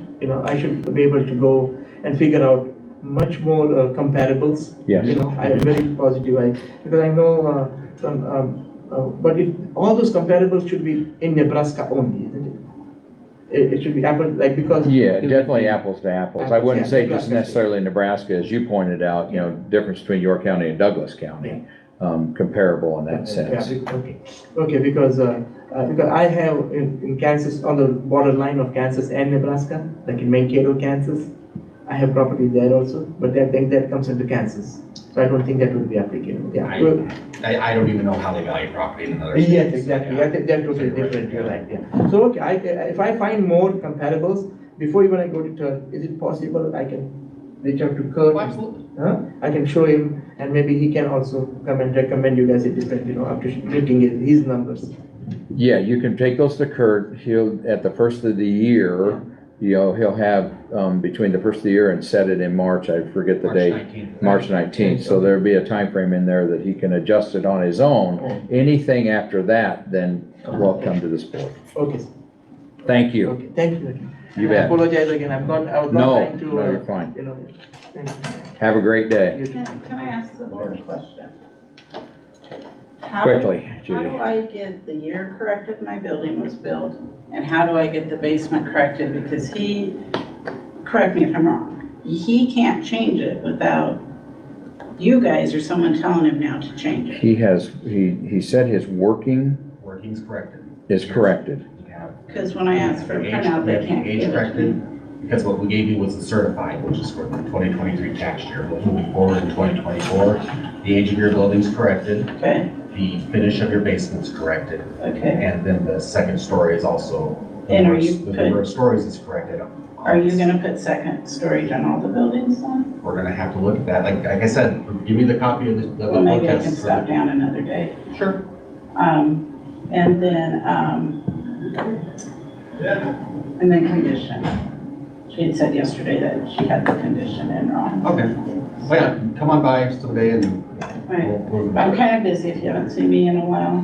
I should be able to go and figure out much more comparables. Yes. I am very positive, because I know, but all those comparables should be in Nebraska only, isn't it? It should be apple, because. Yeah, definitely apples to apples. I wouldn't Apples, say yeah, just Nebraska. necessarily Nebraska, as you pointed out, difference between York County and Douglas County, comparable in that sense. Okay, because I have in Kansas, on the borderline of Kansas and Nebraska, like in Mankato, Kansas, I have property there also, but I think that comes into Kansas. So I don't think that would be applicable, yeah. Well, I don't even know how they value property in another state. yes, exactly, I think they're totally different, you're right, yeah. So, okay, if I find more comparables, before even I go to turn, is it possible I can reach out to Kurt? Oh, absolutely. I can show him, and maybe he can also come and recommend you guys a different, after looking at his numbers. Yeah, you can take those to Kurt. He'll, at the first of the year, he'll have, between the first of the year and set it in March, I forget the March date. 19th. March 19th, so there'll be a time frame in there that he can adjust it on his own. Anything after that, then will come to this board. Okay, Thank you. okay, thank you. You I bet. apologize again, I was not No, trying to. no, you're fine. Thank you. Have a great day. You too. Can I ask the board a question? How Quickly, How Judy. do I get the year corrected my building was built, and how do I get the basement corrected? Because correct me if I'm wrong, he can't change it without you guys or someone telling him now to change it. He said his working Working's corrected. is corrected. We have Because when I asked for a the printout, they age can't give it to me. corrected, because what we gave you was the certified, which is for the 2023 tax year. Moving forward in 2024, the age of your building's corrected, Okay, the finish of your basement's corrected, okay. and then the second story is also, And are you the number of stories is corrected. Are you gonna put second storage on all the buildings then? We're gonna have to look at that. Like I said, give me the copy of the Well, maybe I can protest. stop down another day. Sure. And then condition. She had said yesterday that she had the condition in wrong. Okay. Well, yeah, come on by someday and Right. we'll. I'm kind of busy. If you haven't seen me in a while,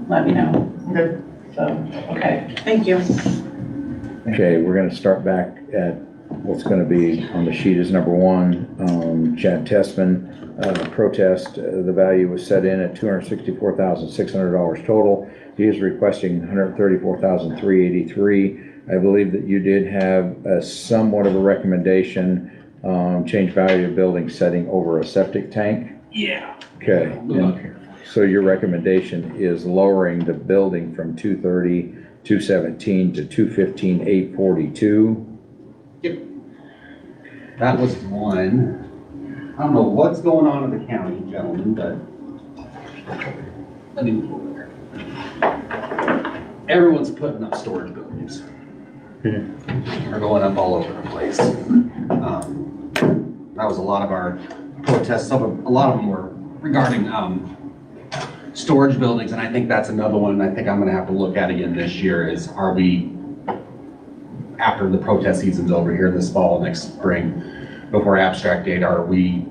let me know. Okay. So, okay, thank you. Okay, we're gonna start back at what's gonna be on the sheet is number one, Chad Testman, protest, the value was set in at $264,600 total. He is requesting $134,383. I believe that you did have a somewhat of a recommendation, change value of building setting over a septic tank. Yeah. Okay, and so your recommendation is lowering the building from 230, 217 to 215, 842? Yep. That was one. I don't know what's going on in the county, gentlemen, but let me pull there. Everyone's putting up storage buildings. They're going up all over the place. That was a lot of our protests. A lot of them were regarding storage buildings, and I think that's another one I think I'm gonna have to look at again this year is, are we, after the protest season's over here this fall, next spring, before abstract date, are we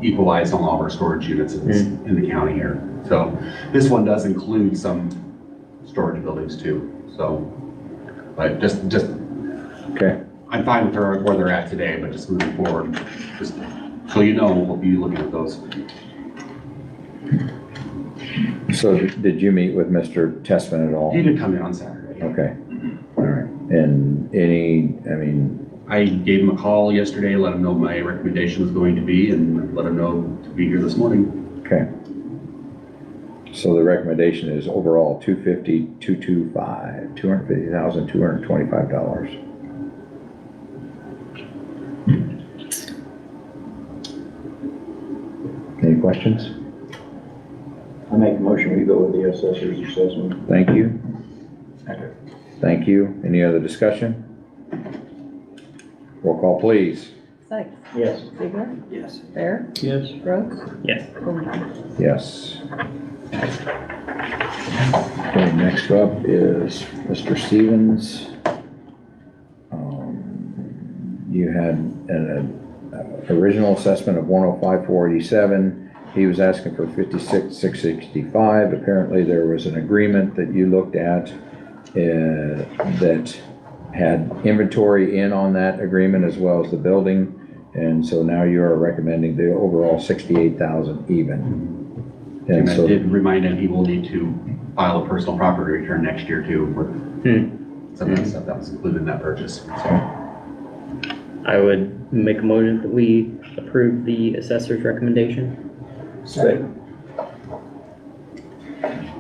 equalized on all of our storage units in the county here? So this one does include some storage buildings too, so, but just, Okay, I'm fine with where they're at today, but just moving forward, just so you know, we'll be looking at those. so did you meet with Mr. Testman at all? He did come in on Saturday. Okay, all right, and I gave him a call yesterday, let him know my recommendation was going to be, and let him know to be here this morning. okay. So the recommendation is overall $250,225, $250,225. Any questions? I make make a motion, we go with the assessor's assessment. Thank you. Thank you. Any other discussion? Roll call, please. Sykes, Yes. Ziegler, Yes. Bear, Yes. Brooks, Yes. Colleen. Yes. Okay, next up is Mr. Stevens. You had an original assessment of 105,487. He was asking for 56,665. Apparently there was an agreement that you looked at that had inventory in on that agreement as well as the building. And so now you are recommending the overall 68,000 even. And And I so, did remind him he will need to file a personal property return next year too, with some of that stuff that was included in that purchase. So, I would make a motion that we approve the assessor's recommendation. Second.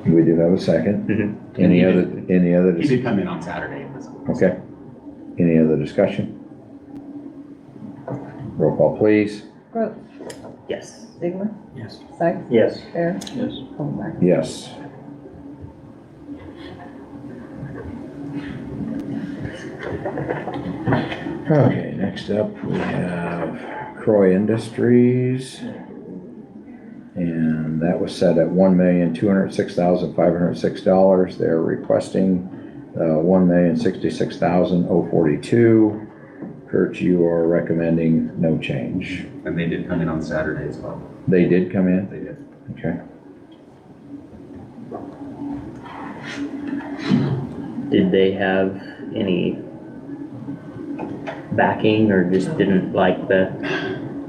we do have a second. Mm-hmm. Any other, he did come in on Saturday. okay. Any other discussion? Roll call, please. Brooks, Yes. Ziegler, Yes. Sykes, Yes. Bear, Yes. Colleen. Yes. Okay, next up we have Croy Industries. And that was set at $1,206,506. They're requesting $1,066,042. Kurt, you are recommending no change. And they did come in on Saturday as well. They did come in? They did. Okay. Did they have any backing or just didn't like the,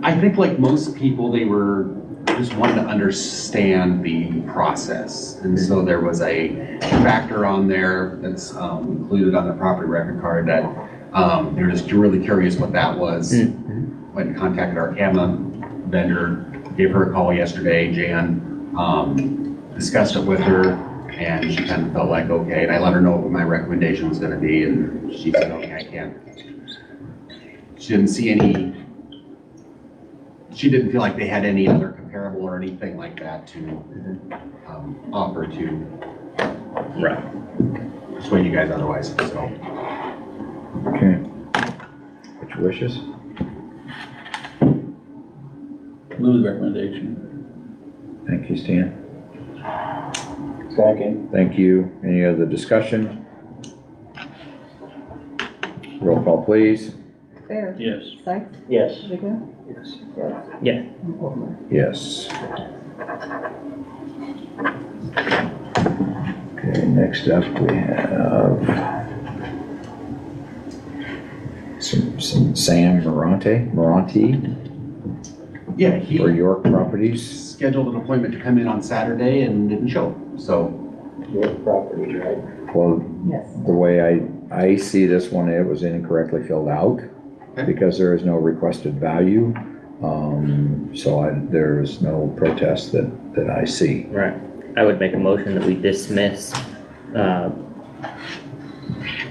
I think like most people, they were just wanted to understand the process. And so there was a factor on there that's included on the property record card that they were just really curious what that was. Went and contacted our CAMA vendor, gave her a call yesterday, Jan, discussed it with her, and she kind of felt like, okay, and I let her know what my recommendation was gonna be, and she said, okay, I can't. She didn't see any, she didn't feel like they had any other comparable or anything like that to offer to right? persuade you guys otherwise, so. Okay. What's your wishes? Move the recommendation. Thank you, Stan. Second. Thank you. Any other discussion? Roll call, please. Bear, Yes. Sykes, Yes. Ziegler, Yes. Brooks, Yeah. Colleen. Yes. Okay, next up we have some Sam Moranti Yeah, he for York Properties. scheduled an appointment to come in on Saturday and didn't show, so. Your property, right? Well, Yes. the way I see this one, it was incorrectly filled out Okay. because there is no requested value. So there is no protest that I see. Right. I would make a motion that we dismiss,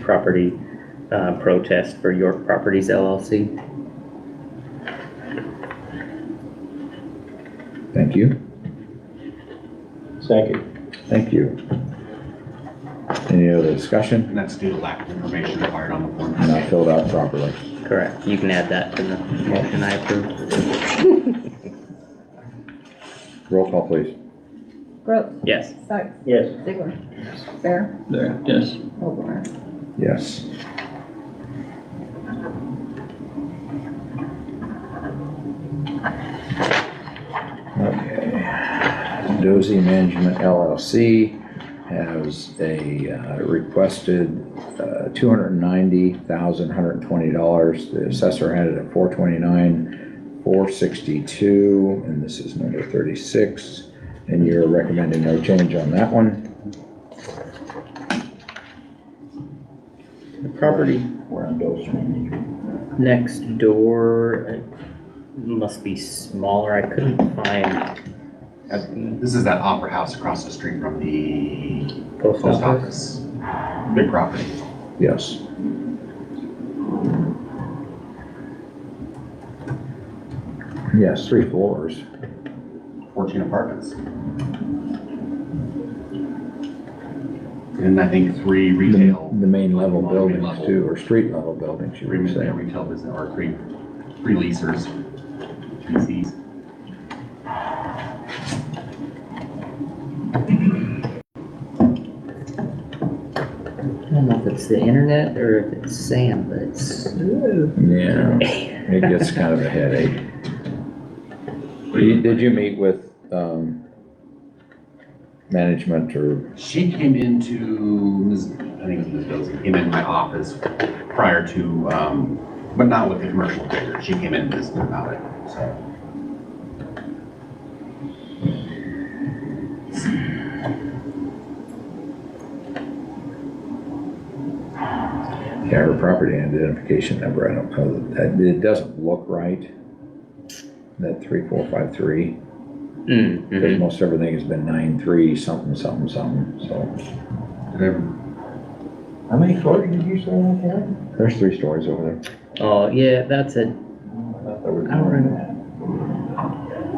property, protest for York Properties LLC. Thank you. Second. Thank you. Any other discussion? And that's due to lack of information required on the form. Not filled out properly. Correct. You can add that to the motion I approve. Roll call, please. Brooks, Yes. Sykes, Yes. Ziegler, Bear, There. Yes. Colleen. Yes. Okay. Dozy Management LLC has a requested $290,120. The assessor had it at $429,462, and this is number 36. And you're recommending no change on that one? The property We're on Dose Management. next door must be smaller. I couldn't find This is that Opera House across the street from the post post office. office. Big property. Yes. Yes, 3 floors. 14 apartments. And I think 3 retail. The main level buildings Level. too, or street level buildings, you would say. Retail business, or 3 leasers, PCs. I don't know if it's the internet or if it's Sam, but it's. Yeah, it gets kind of a headache. Did you meet with, management or? She came into, I think it was Ms. Dozy, came in my office prior to, but not with the commercial figure. She came in and visited about it, so. Yeah, her property identification number, I don't know, that, it doesn't look right. That 3453, because most everything has been 93 something, something, something, so. How many floors did you say on that? There's 3 stories over there. Oh, yeah, that's it.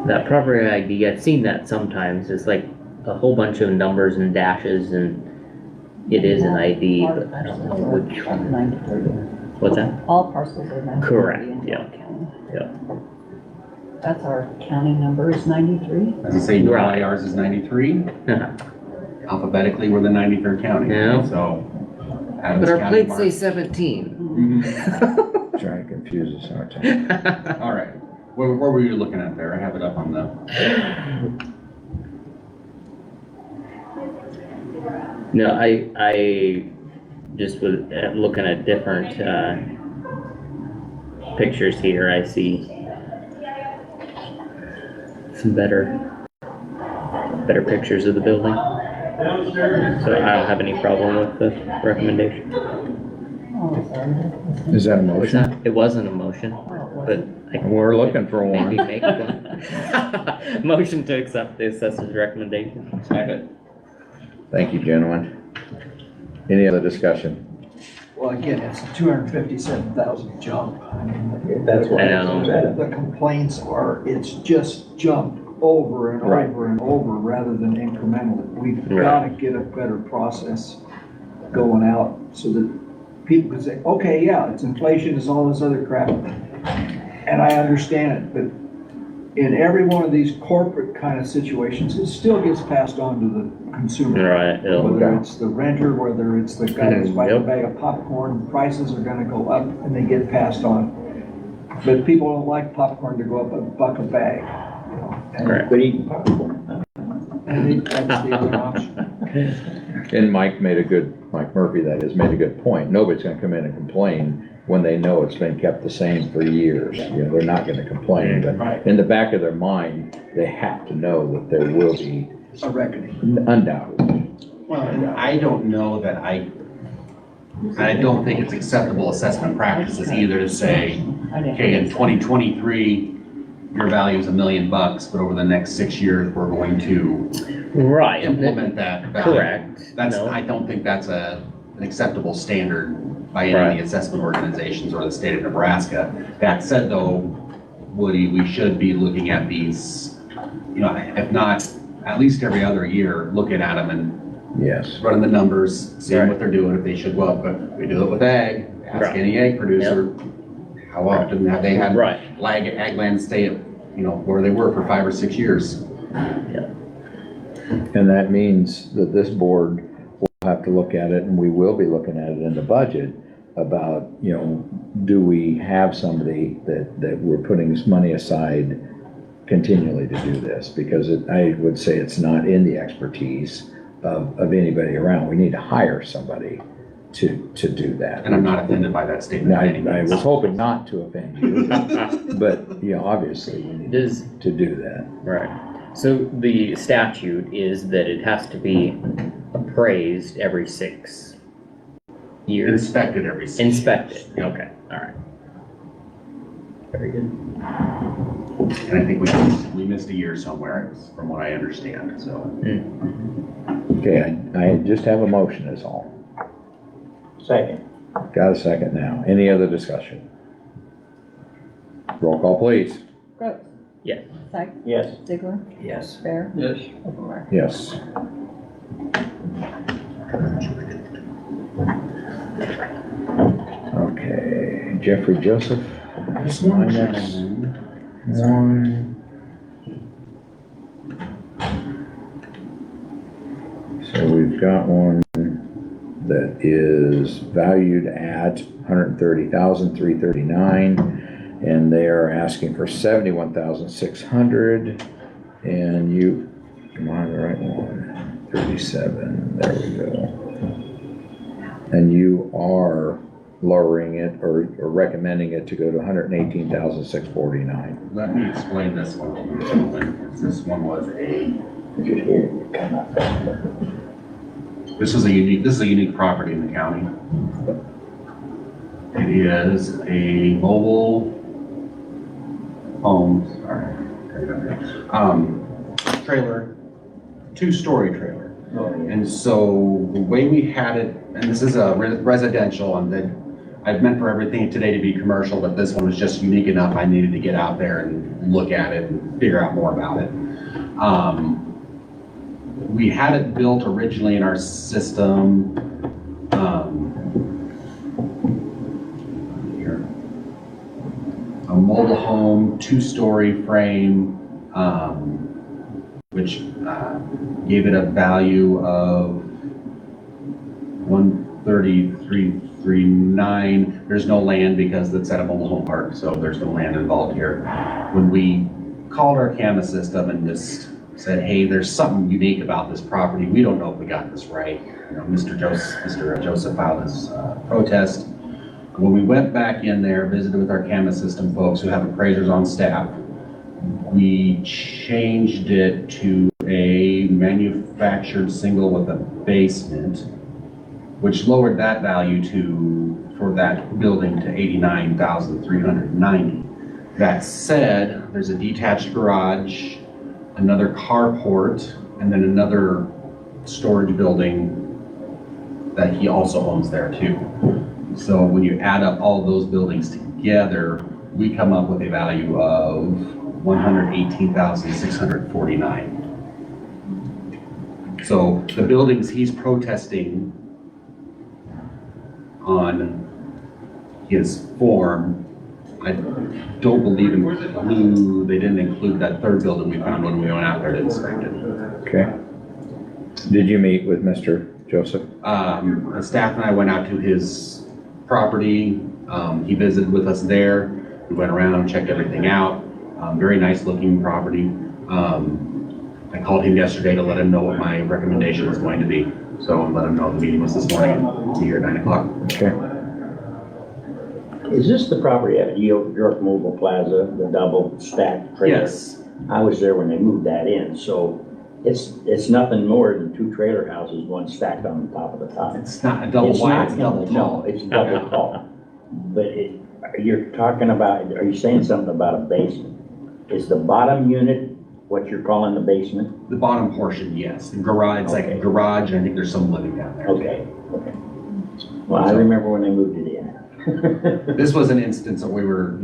That property ID, I've seen that sometimes. It's like a whole bunch of numbers and dashes and it is an ID, but I don't know which one. 93. What's that? All parcels are 93. Correct, in yeah. York County. Yeah. That's our county number is 93. As I say, normally Right. ours is 93. Alphabetically, we're the 93rd county. Yeah. So. But Adams our County plates mark. say 17. Mhm. Trying to confuse us, aren't I? All right. Where were you looking at there? I have it up on the. No, I just was looking at different, pictures here. I see some better pictures of the building. So I don't have any problem with the recommendation. Oh, sorry. Is that a What's motion? that? It wasn't a motion, but I can We're looking for maybe one. make one. Motion to accept the assessor's recommendation. Second. Thank you, gentlemen. Any other discussion? Well, again, it's a 257,000 jump. I mean, That's I know. the complaints are, it's just jumped over and Right. over and over rather than incrementally. We've Right. got to get a better process going out so that people can say, okay, yeah, it's inflation, it's all this other crap. And I understand it, but in every one of these corporate kind of situations, it still gets passed on to the consumer. Right, yeah. Whether it's the renter, whether it's the guy that's buying a Yep. bag of popcorn, prices are gonna go up and they get passed on. But people don't like popcorn to go up $1 a bag, you know. and- Right. But eating popcorn. And that's the other option. And Mike Murphy, that is, made a good point. Nobody's gonna come in and complain when they know it's been kept the same for years. You know, they're not gonna complain, but Right. in the back of their mind, they have to know that there will be, A reckoning. undoubtedly. Well, and I don't know that I don't think it's acceptable assessment practices either to say, okay, in 2023, your value is $1 million, but over the next 6 years, we're going to Right. implement that value. Correct. That's, No. I don't think that's an acceptable standard by any of the assessment organizations or the state of Nebraska. That said though, Woody, we should be looking at these, you know, if not, at least every other year, looking at them and Yes. running the numbers, seeing what they're doing, if they should go up, but we do it with ag, ask Right. any egg producer, how often have they had Right. ag land stay at, you know, where they were for 5 or 6 years? And that means that this board will have to look at it, and we will be looking at it in the budget about, you know, do we have somebody that we're putting this money aside continually to do this? Because I would say it's not in the expertise of anybody around. We need to hire somebody to do that. And I'm not offended by that statement. Now, by any I means. was hoping not to offend you, but, you know, obviously we need Does, to do that. right. So the statute is that it has to be appraised every 6 years. Inspected every 6 Inspected, years. okay, all right. Very good. And I think we missed a year somewhere, from what I understand, so. Okay, I just have a motion is all. Second. Got a second now. Any other discussion? Roll call, please. Gross. Yes. Sykes. Yes. Ziegler. Yes. Bear. Yes. Overmark. Yes. Okay, Jeffrey Joseph. Just one My check. next one. So we've got one that is valued at $130,339, and they are asking for $71,600. And you, am I the right one? 37, there we go. And you are lowering it or recommending it to go to $118,649. Let me explain this one to you, gentlemen. This one was this is a unique property in the county. It is a mobile home, trailer, two-story trailer. And so the way we had it, and this is a residential, and then I've meant for everything today to be commercial, but this one was just unique enough. I needed to get out there and look at it and figure out more about it. We had it built originally in our system. Here. A mobile home, two-story frame, which gave it a value of $133,339. There's no land because it's at a mobile home park, so there's no land involved here. When we called our CAMA system and just said, hey, there's something unique about this property. We don't know if we got this right. You know, Mr. Joseph filed his protest. When we went back in there, visited with our CAMA system folks who have appraisers on staff, we changed it to a manufactured single with a basement, which lowered that value for that building to $89,390. That said, there's a detached garage, another carport, and then another storage building that he also owns there too. So when you add up all those buildings together, we come up with a value of $118,649. So the buildings he's protesting on his form, I don't believe they didn't include that third building we found when we went out there to inspect it. Okay. Did you meet with Mr. Joseph? The staff and I went out to his property. He visited with us there. We went around, checked everything out. Very nice looking property. I called him yesterday to let him know what my recommendation was going to be. So let him know the meeting was this morning. It's here at 9 o'clock. Okay. Is this the property at York Mobile Plaza, the double stacked trailer? Yes. I was there when they moved that in, so it's nothing more than two trailer houses, one stacked on the top of the top. It's not a double wide, it's double No, tall. it's double tall. But you're talking about, are you saying something about a basement? Is the bottom unit what you're calling the basement? The bottom portion, yes. The garage, it's like a garage, and I think there's some living down there. Okay. Well, I remember when they moved it in. This was an instance that we were,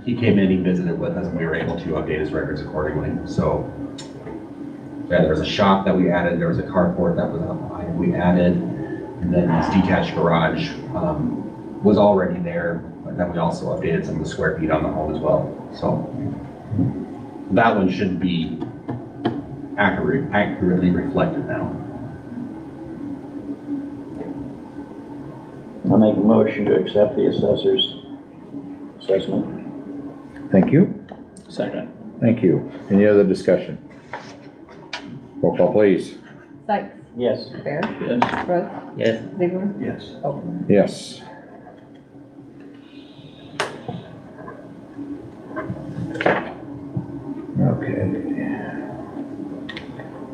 he came in, he visited with us, and we were able to update his records accordingly. So, yeah, there was a shop that we added, there was a carport that we added, and then this detached garage was already there, but then we also updated some of the square feet on the home as well. So, that one should be accurately reflected now. I'll make a motion to accept the assessor's assessment. Thank you. Second. Thank you. Any other discussion? Roll call, please. Sykes, Yes. Bear, Yes. Brooks, Yes. Ziegler, Yes. Yes. Okay.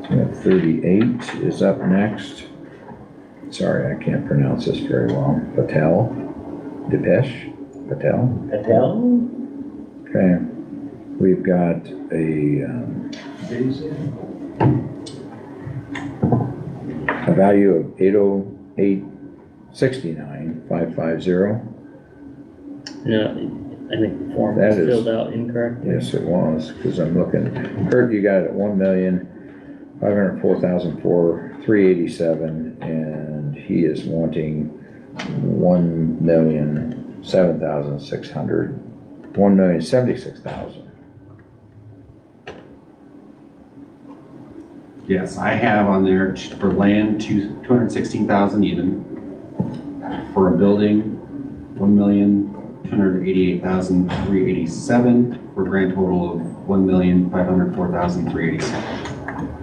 So we have 38 is up next. Sorry, I can't pronounce this very well. Patel? Patel? Okay. We've got a value of 808.69,550. No, I think the form That was is- filled out incorrectly. Yes, it was, because I'm looking. Kurt, you got it at 1,000,000. $504,387, and he is wanting $1,76,000. Yes, I have on there for land, 216,000 even. For a building, 1,288,387, for a grand total of 1,504,387.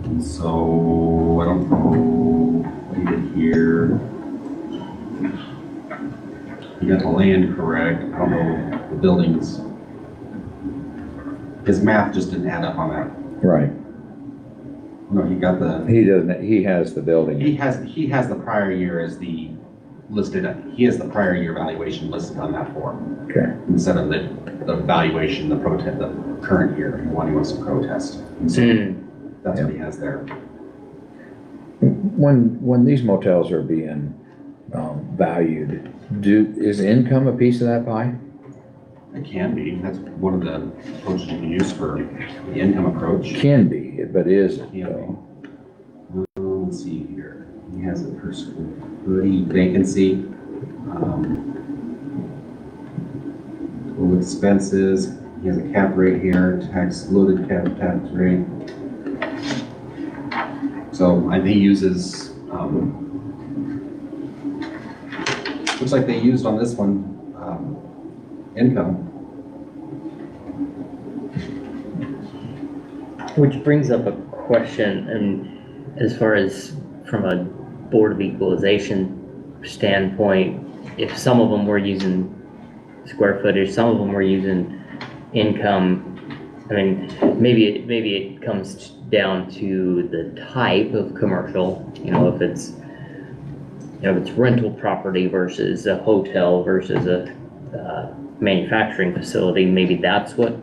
And so, I don't know what he did here. He got the land correct, I don't know the buildings. His math just didn't add up on that. Right. No, he got the. He doesn't, he has the building. He has the prior year as the listed, he has the prior year valuation listed on that form, Okay. instead of the valuation, the current year, the one he wants to protest. And so that's what he has there. When these motels are being valued, is income a piece of that pie? It can be, that's one of the approaches you can use for the income approach. Can be, but is it Yeah. though? Let's see here, he has a per square foot vacancy. Total expenses, he has a cap rate here, loaded tax rate. So I think he uses, looks like they used on this one, income. Which brings up a question, and as far as from a Board of Equalization standpoint, if some of them were using square footage, some of them were using income, I mean, maybe it comes down to the type of commercial, if it's rental property versus a hotel versus a manufacturing facility, maybe that's what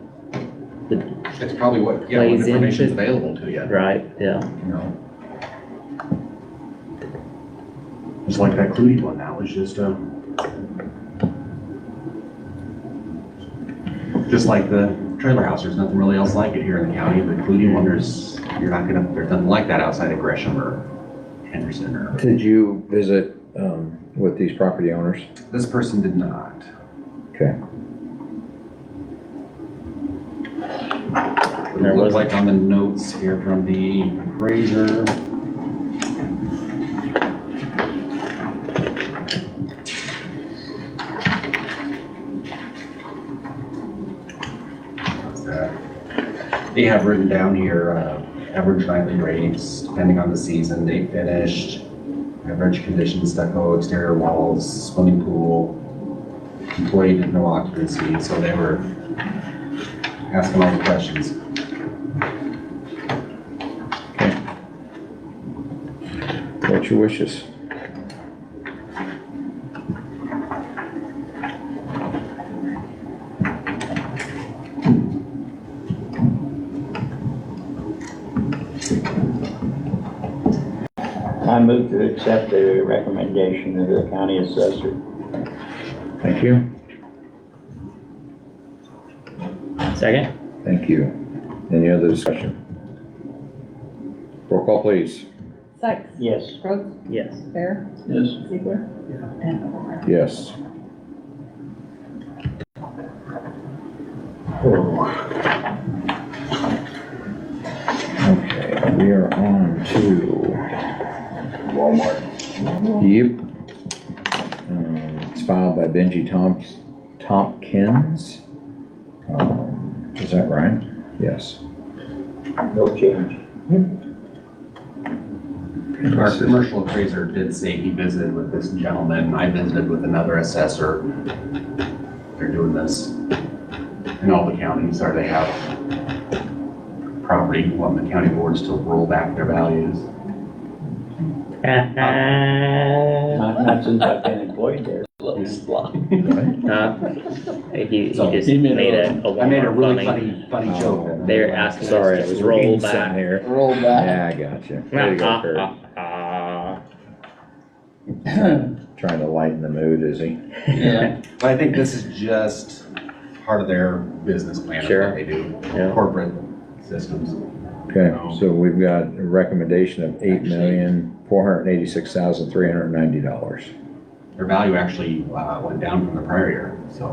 It's probably what plays information's into, available to you. right, yeah. You know? Just like that Clooney one, that was just like the trailer house, there's nothing really else like it here in the county, but Clooney one, there's nothing like that outside of Gresham or Henderson or. Did you visit with these property owners? This person did not. Okay. It looked like on the notes here from the appraiser. What's that? They have written down here, average nightly rates, depending on the season, they finished, average condition, stucco, exterior walls, swimming pool, employee no occupancy, so they were asking all the questions. What's your wishes? I move to accept the recommendation of the county assessor. Thank you. Second? Thank you. Any other discussion? Roll call, please. Sykes? Yes. Rhodes? Yes. Bear? Yes. Ziegler? And Overmeyer. Yes. Okay, we are on to Walmart. Yep. It's filed by Benji Tompkins. Is that right? Yes. No change. Our commercial appraiser did say he visited with this gentleman, I visited with another assessor. They're doing this in all the counties, or they have property, wanting the county boards to roll back their values. Not since I've been employed there. Right? He So, just he made made a I made a Walmart really funny. funny joke. They're asking Sorry, I us was to roll reading something back. here. Roll back. Yeah, I got you. There you go, Kurt. Trying to lighten the mood, is he? Yeah. But I think this is just part of their business plan of Sure. what they do, Yeah. corporate systems. Okay, so we've got a recommendation of $8,486,390. Their value actually, went down from the prior year, so.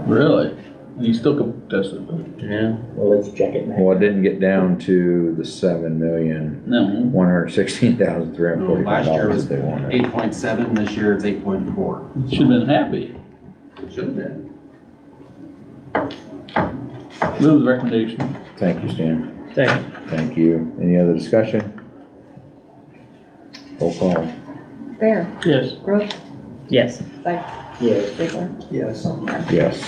Really? And you still contested it? Yeah. Well, let's check it now. Well, it didn't get down to the $7,116,345 Last year was that they wanted. 8.7, this year it's 8.4. Should've been happy. Should have been. Move the recommendation. Thank you, Stan. Second. Thank you. Any other discussion? Roll call. Bear, Yes. Brooks, Yes. Sykes, Yes. Stigler. Yes. Yes.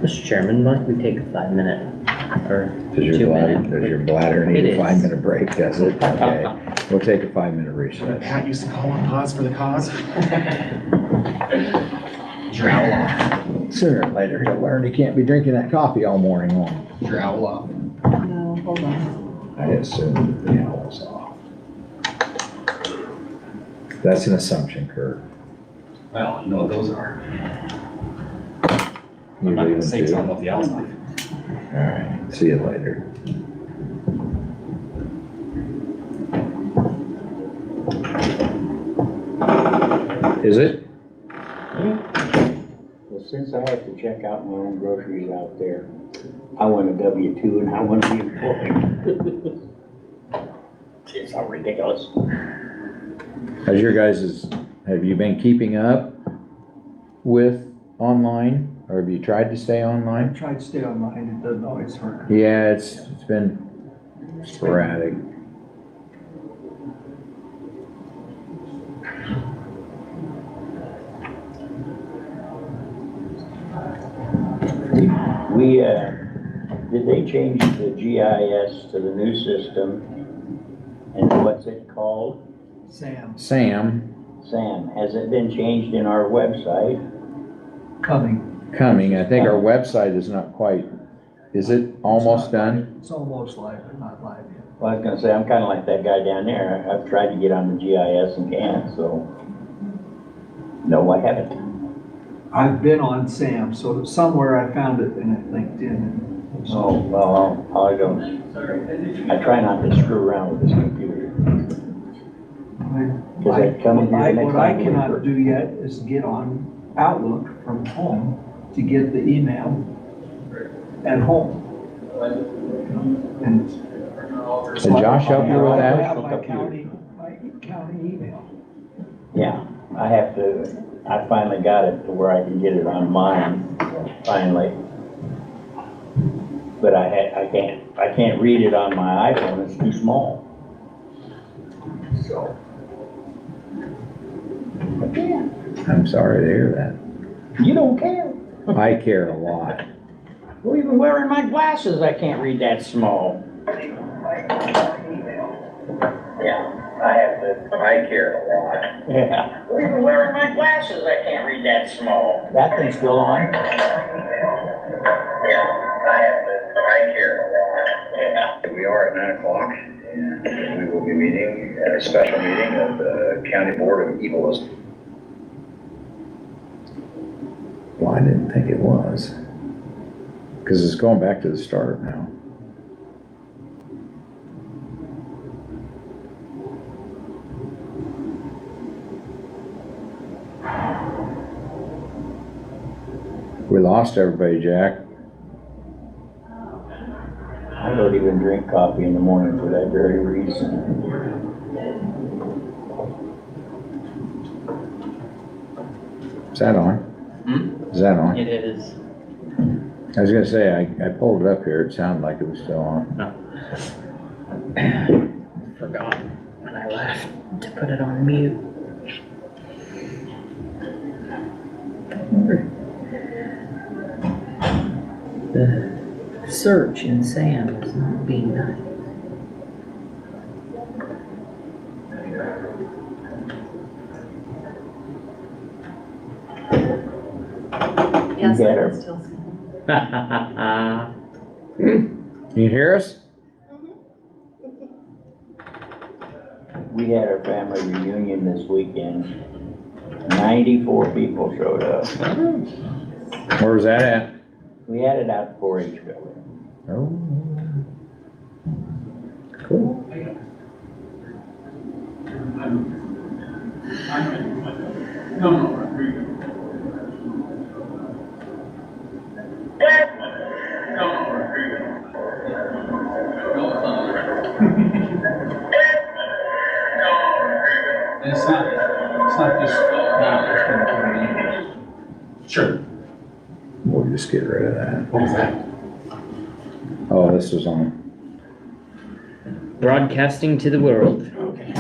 Mr. Chairman, might we take a 5-minute or Does your 2-minute? bladder need It a is. 5-minute break, does it? Okay. We'll take a 5-minute recess. Pat used to call on pause for the cause. Drowl off. Sooner or later, he'll learn he can't be drinking that coffee all morning long. Drowl off. No, hold on. I assume the owl's off. That's an assumption, Kurt. Well, you know what those are. You I'm not gonna leaving say, 'cause I don't too? know if the owl's off. All right, see you later. Is it? Well, since I have to check out my own groceries out there, I want a W-2 and I want to be employed. It's all ridiculous. How's your guys' have you been keeping up with online, or have you tried to stay I online? tried to stay online, it doesn't always work. Yeah, it's been sporadic. We, did they change the GIS to the new system? And what's it called? Sam, Sam, has it been changed in our website? coming. Coming, I think our website is not quite, is it almost done? It's almost live, but not live yet. Well, I was gonna say, I'm kinda like that guy down there. I've tried to get on the GIS and can't, so. No, I haven't. I've been on Sam, so somewhere I found it in LinkedIn. Oh, well, I don't. I try not to screw around with this computer. Cause I come in here the next What I time we cannot work. do yet is get on Outlook from home to get the email at home. And Did Josh help you with I that? have my county email. Yeah, I finally got it to where I can get it on mine, finally. But I can't read it on my iPhone, it's too small. So. But yeah, I'm sorry to hear that. you don't care. I care a lot. Well, even wearing my glasses, I can't read that small. Yeah, I care a lot. Yeah. Well, even wearing my glasses, I can't read that small. That thing's still on? I care a lot. Yeah. We are at 9 o'clock, and we will be meeting at a special meeting of the County Board of Equalism. Well, I didn't think it was, because it's going back to the start now. We lost everybody, Jack. I don't even drink coffee in the morning for that very reason. Is that on? Is that on? It is. I was gonna say, I pulled it up here, it sounded like it was still on. Forgot when I left to put it on mute. The search in Sam is not being done. Yes, You I get her. can still see. Can you hear us? We had our family reunion this weekend. 94 people showed up. Where was that at? We had it out at 4-H building. Oh. Cool. It's not just, Sure. We'll just get rid of that. What was that? Oh, this was on, Broadcasting to the world. Okay.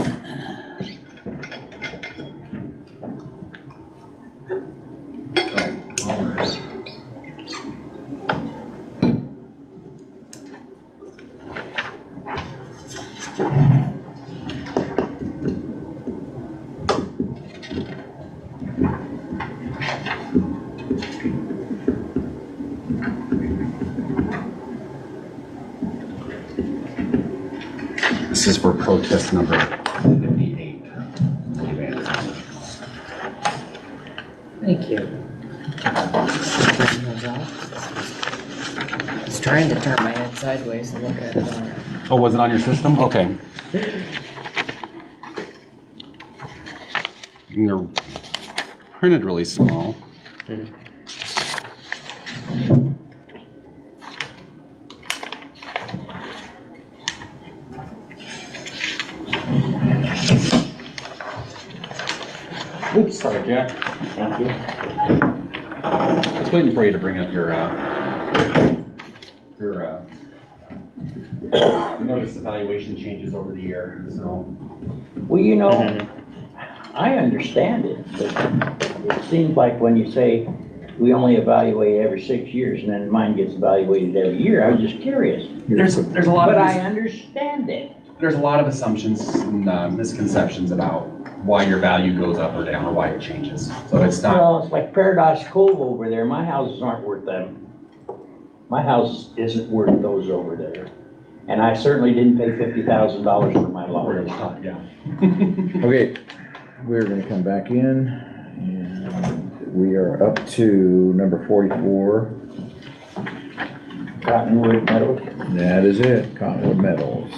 This is for protest number 58. Thank you. I was trying to turn my head sideways and look at it on. Oh, was it on your system? Okay. And they're printed really small. Oops, sorry, Jack. Thank you. Just waiting for you to bring up your notice evaluation changes over the year, so. Well, you know, I understand it, but it seems like when you say we only evaluate every 6 years and then mine gets evaluated every year, I was just curious. There's a lot But of, I understand it. there's a lot of assumptions and misconceptions about why your value goes up or down or why it changes. So it's not, Well, it's like Paradise Cove over there. My houses aren't worth them. My house isn't worth those over there. And I certainly didn't pay $50,000 for my lot. yeah. okay, we're gonna come back in, and we are up to number 44. Cottonwood Meadows. That is it, Cottonwood Metals.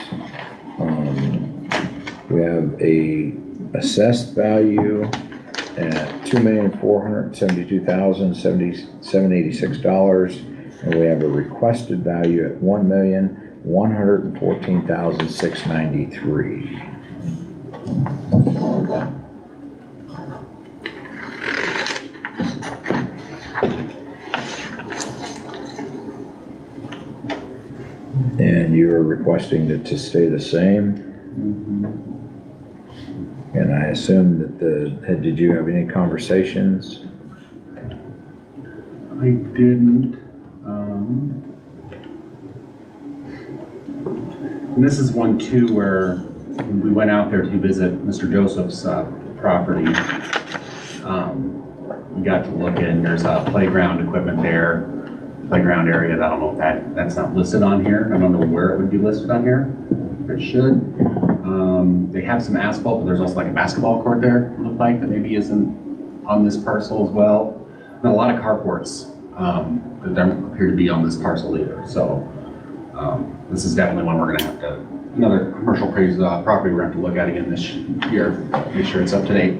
We have a assessed value at $2,472,786, and we have a requested value at $1,114,693. And you're requesting it to stay the same? And I assume that did you have any conversations? I didn't. And this is one too where we went out there to visit Mr. Joseph's property. We got to look in, there's a playground equipment there, playground area. I don't know if that's not listed on here. I don't know where it would be listed on here. It should. They have some asphalt, but there's also like a basketball court there, it looked like, that maybe isn't on this parcel as well. And a lot of carports that don't appear to be on this parcel either. So this is definitely one we're gonna have to, another commercial property we're gonna have to look at again this year, make sure it's up to date.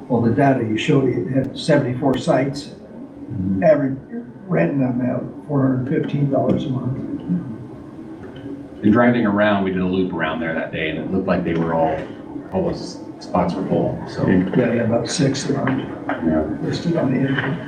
Well, the data you showed, you had 74 sites, average renting them at $415 a month. And driving around, we did a loop around there that day and it looked like they were all those spots were full, so. Yeah, about 6 of them Yeah. listed on the internet.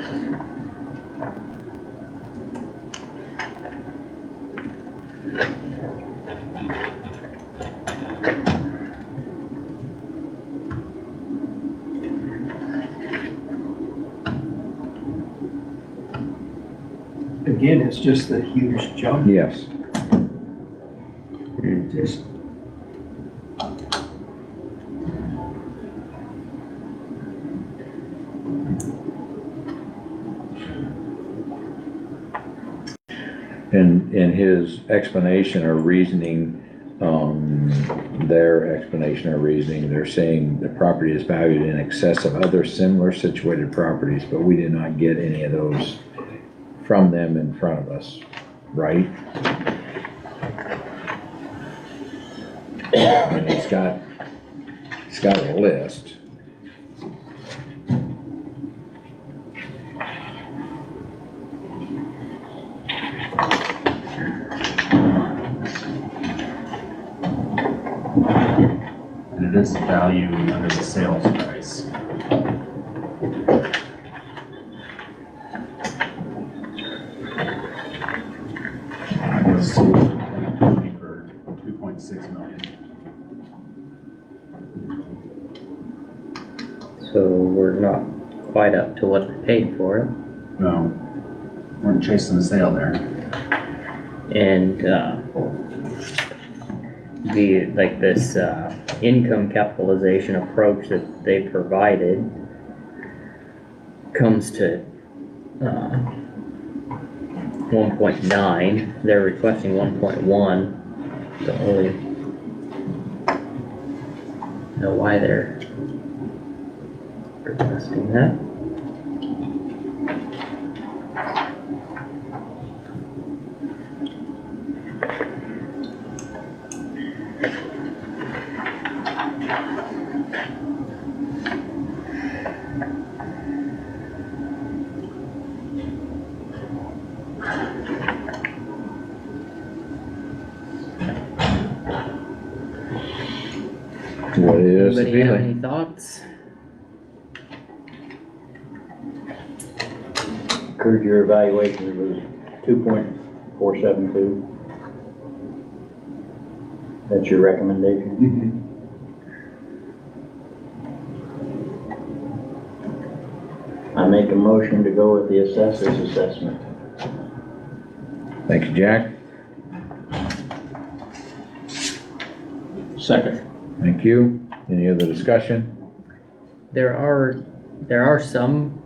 Again, it's just a huge jump. Yes. Just In his explanation or reasoning, their explanation or reasoning, they're saying the property is valued in excess of other similar situated properties, but we did not get any of those from them in front of us, right? And it's got a list. And it is valued under the sales price. It was sold for 2.6 million. So we're not quite up to what they paid for it. No, we're chasing the sale there. And, this, income capitalization approach that they provided comes to, 1.9, they're requesting 1.1. Don't really know why they're requesting that. What is the Anybody have feeling? any thoughts? Kurt, your evaluation was 2.472. That's your recommendation? I make a motion to go with the assessor's assessment. Thank you, Jack. Second. Thank you. Any other discussion? There are some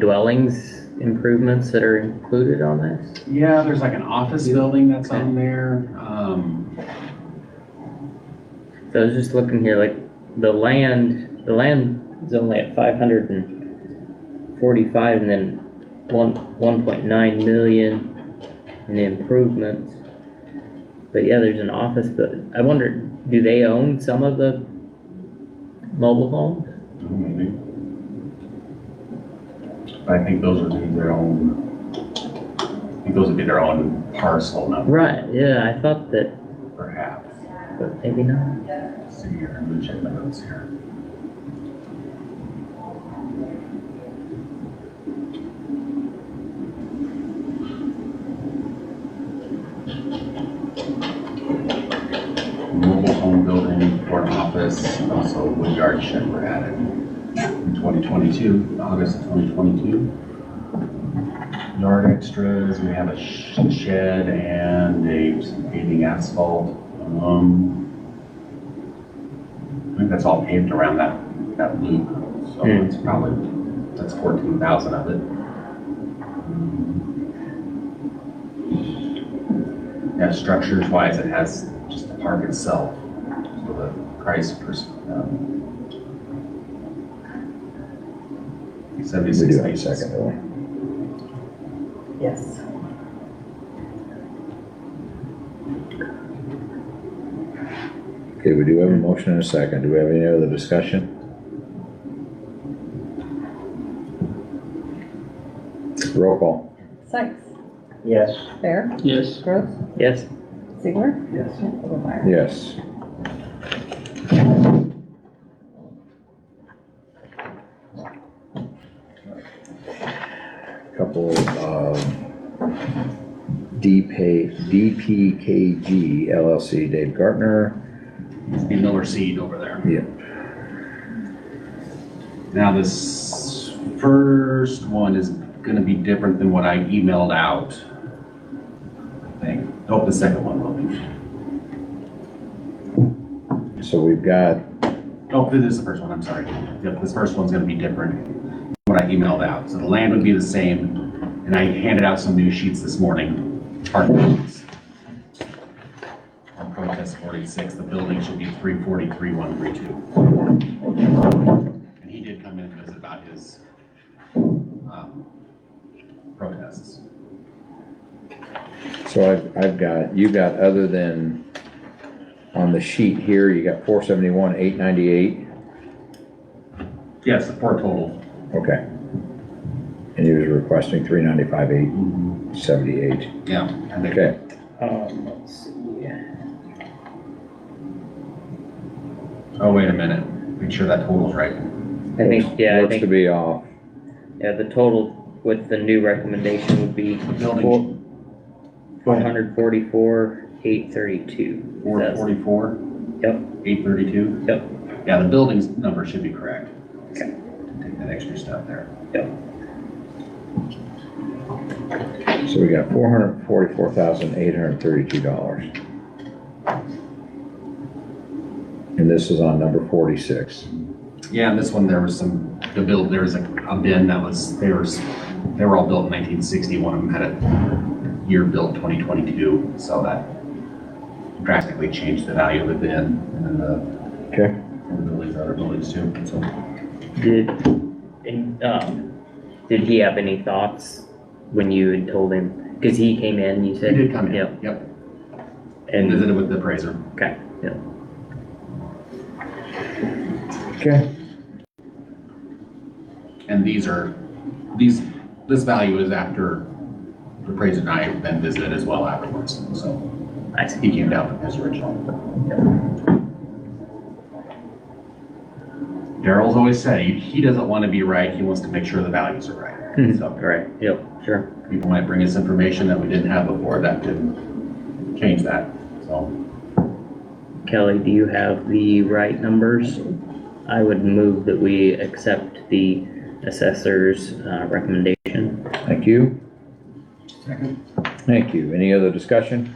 dwellings improvements that are included on this. Yeah, there's like an office building that's on there. So I was just looking here, like the land is only at 545 and then 1.9 million in improvements. But yeah, there's an office, but I wonder, do they own some of the mobile homes? Maybe. I think those would be their own, parcel number, Right, yeah, I thought that, perhaps. but maybe not. Let's see here, I'm gonna check my notes here. Mobile home building for an office, also wood yard shed were added in 2022, August of 2022. Yard extras, we have a shed and some paving asphalt. I think that's all paved around that loop, so it's probably, that's 14,000 of it. Yeah, structures wise, it has just the park itself, so the price per, We 76 do have a spaces. second, don't we? Yes. Okay, we do have a motion and a second. Do we have any other discussion? Roll call. Sykes, Yes. Bear, Yes. Gross, Yes, Ziegler, Yes. Obermeyer. Yes. Couple DPKG LLC, Dave Gartner. Be Miller Seed over there. Yep. Now, this first one is gonna be different than what I emailed out. I think. Oh, the second one will be. So we've got, Oh, this is the first one, I'm sorry. Yep, this first one's gonna be different than what I emailed out. So the land would be the same, and I handed out some new sheets this morning, parking sheets. On protest 46, the building should be 343-132. And he did come in and visit about his protests. so I've got, you got other than on the sheet here, you got 471, 898. Yes, for total. Okay. And he was requesting 395, 878. Yeah. and they- Okay, Let's see. Oh, wait a minute. Make sure that total's right. I think, yeah, I looks to think, be off. yeah, the total with the new recommendation would be Building. 444,832. 444, Yep, 832? Yep. Yeah, the building's number should be correct. Okay. Take that extra step there. yep. So we got $444,832. And this is on number 46. Yeah, and this one, there was some, there was a bin that was, they were all built in 1960. One of them had a year built 2022, so that drastically changed the value of the bin and the Okay. buildings, other buildings too, so. Did he have any thoughts when you had told him? Cause he came in, you He said? did come in, Yep, yep, and, visited with the appraiser. okay, yep. Okay. And this value is after the appraiser and I have been visited as well afterwards, so I see. he came down from his original. Daryl's always said, he doesn't want to be right, he wants to make sure the values are right. So Right, yep, sure. people might bring us information that we didn't have before that could change that, so. Kelly, do you have the right numbers? I would move that we accept the assessor's recommendation. Thank you. Thank you. Any other discussion?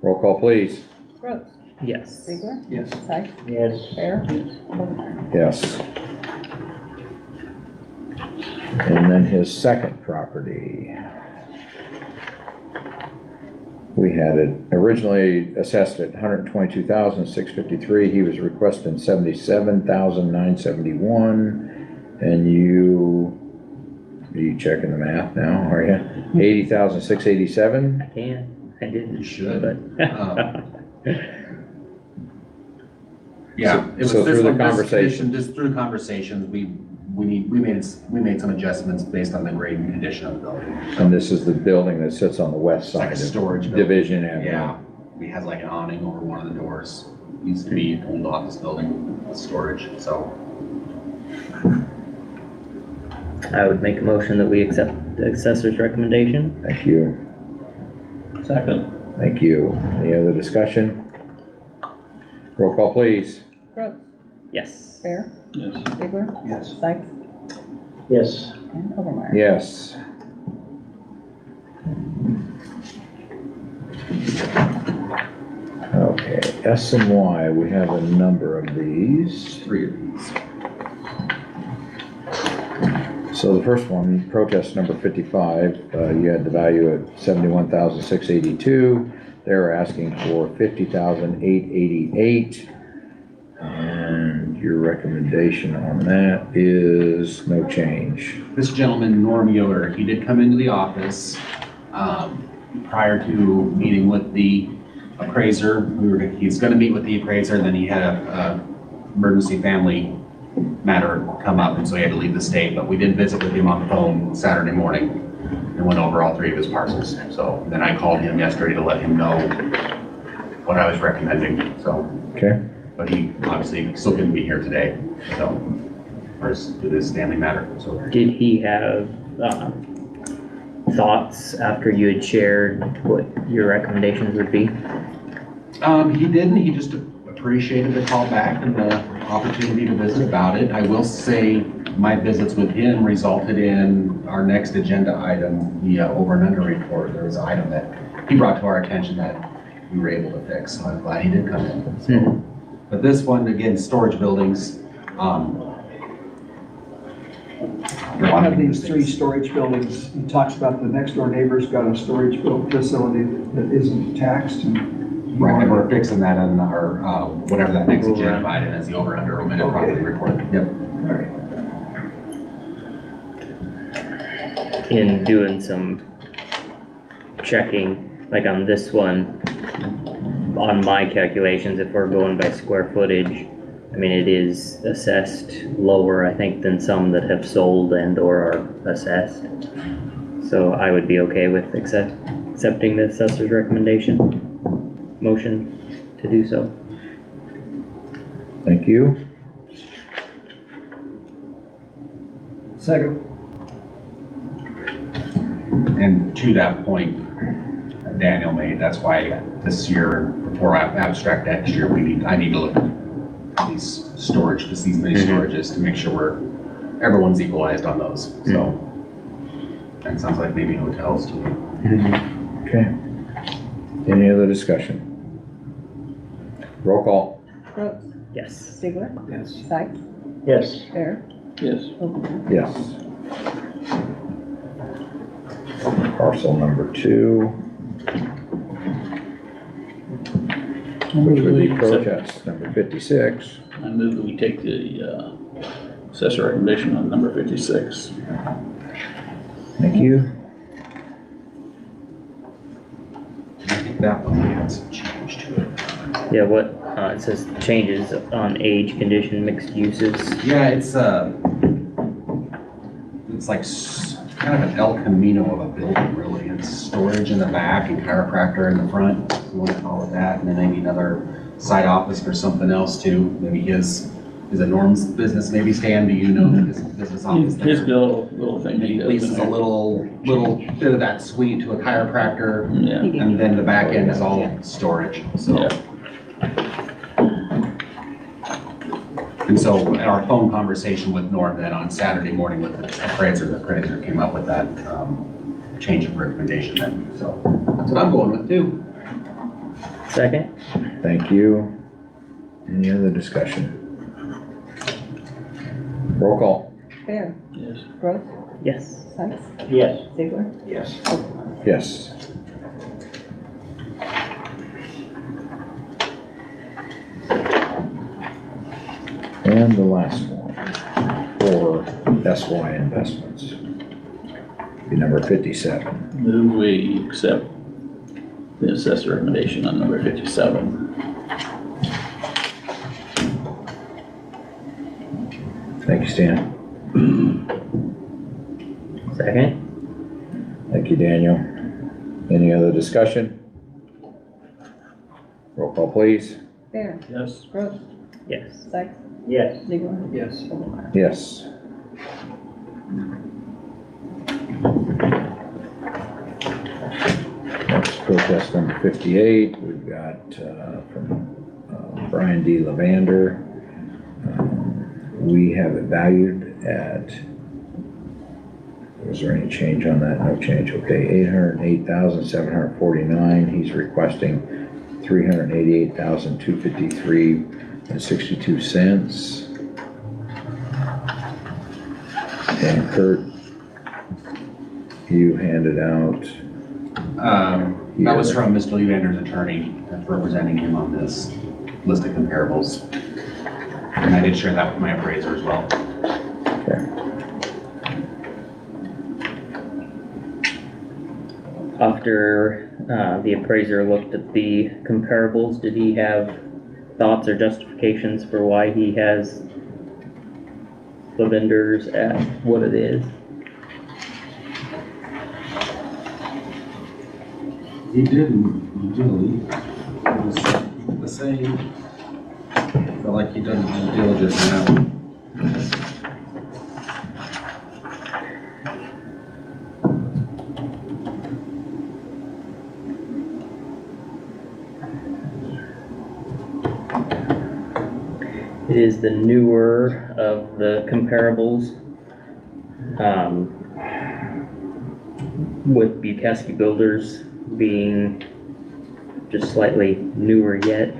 Roll call, please. Brooks, Yes. Ziegler, Yes. Sykes, Yes. Bear, Overmeyer. Yes. And then his second property. We had it originally assessed at 122,653. He was requesting 77,971. And you, are you checking the math now, are you? 80,687? I can, I didn't. You should. But, Yeah, it was So this through the one, this conversation. condition, just through conversations, we made some adjustments based on the grade and condition of the building. And this is the building that sits on the west It's like side a of storage building. Division Avenue. Yeah, we had like an awning over one of the doors. Used to be an old office building with storage, so. I would make a motion that we accept the assessor's recommendation. Thank you. Second. Thank you. Any other discussion? Roll call, please. Brooks, Yes. Bear, Yes. Ziegler, Yes. Sykes, Yes. and Overmeyer. Yes. Okay, S and Y, we have a number of these. 3 of these. So the first one, protest number 55, you had the value at 71,682. They were asking for 50,888. And your recommendation on that is no change. This gentleman, Norm Yoder, he did come into the office prior to meeting with the appraiser. He's gonna meet with the appraiser, and then he had a emergency family matter come up, and so he had to leave the state. But we did visit with him on the phone Saturday morning and went over all 3 of his parcels. So then I called him yesterday to let him know what I was recommending, so. Okay, But he obviously still couldn't be here today, so, or to this family matter, so. Did he have, thoughts after you had shared what your recommendations would be? He didn't, he just appreciated the call back and the opportunity to visit about it. I will say my visits with him resulted in our next agenda item, the over and under report. There was an item that he brought to our attention that we were able to fix, so I'm glad he did come in. So, but this one, again, storage buildings, One of these 3 storage buildings, he talks about the next door neighbor's got a storage facility that isn't taxed. right, and we're fixing that in our, whatever that next agenda item is, the over and under omitted property report. Yep. All right. In doing some checking, like on this one, on my calculations, if we're going by square footage, I mean, it is assessed lower, I think, than some that have sold and or are assessed. So I would be okay with accepting the assessor's motion to do so. Thank you. Second. And to that point that Daniel made, that's why this year, before I abstract next year, I need to look at these these many storages to make sure everyone's equalized on those, so. And it sounds like maybe hotels too. Okay. Any other discussion? Roll call. Brooks, Yes. Ziegler, Yes. Sykes, Yes. Bear, Yes. Overbaugh. Yes. Parcel number 2, which would be protest number 56. I move that we take the assessor recommendation on number 56. Thank you. I think that one we had some change to it. Yeah, what, it says changes on age, condition, mixed uses. Yeah, it's like kind of an El Camino of a building, really. It's storage in the back and chiropractor in the front, if you want to call it that, and then maybe another side office for something else too. Maybe is a Norm's business, maybe Stan, do you know his business office there? His little thing he He does. leases in a there. little bit of that suite to a chiropractor, Yeah. and then the back end is all storage, so. Yeah. And so at our phone conversation with Norm then on Saturday morning with the appraiser came up with that change of recommendation then, so that's what I'm going with too. Second? Thank you. Any other discussion? Roll call. Bear, Yes. Brooks, Yes. Sykes, Yes. Ziegler, Yes. Yes. And the last one for SY Investments. Be number 57. Move we accept the assessor recommendation on number 57. Thank you, Stan. Second? Thank you, Daniel. Any other discussion? Roll call, please. Bear, Yes. Brooks, Yes. Sykes, Yes. Ziegler, Yes. Overbaugh. Yes. Next, protest number 58, we've got from Brian D. Levander. We have it valued at, was there any change on that? No change, okay, $808,749. He's requesting $388,253.62. And Kurt, you handed out, That was from Mr. Levander's attorney that's representing him on this list of comparables. And I did share that with my appraiser as well. okay. After the appraiser looked at the comparables, did he have thoughts or justifications for why he has the vendors at what it is? He didn't, really. It was the same. Felt like he done due diligence now. It is the newer of the comparables. With Bukowski Builders being just slightly newer yet.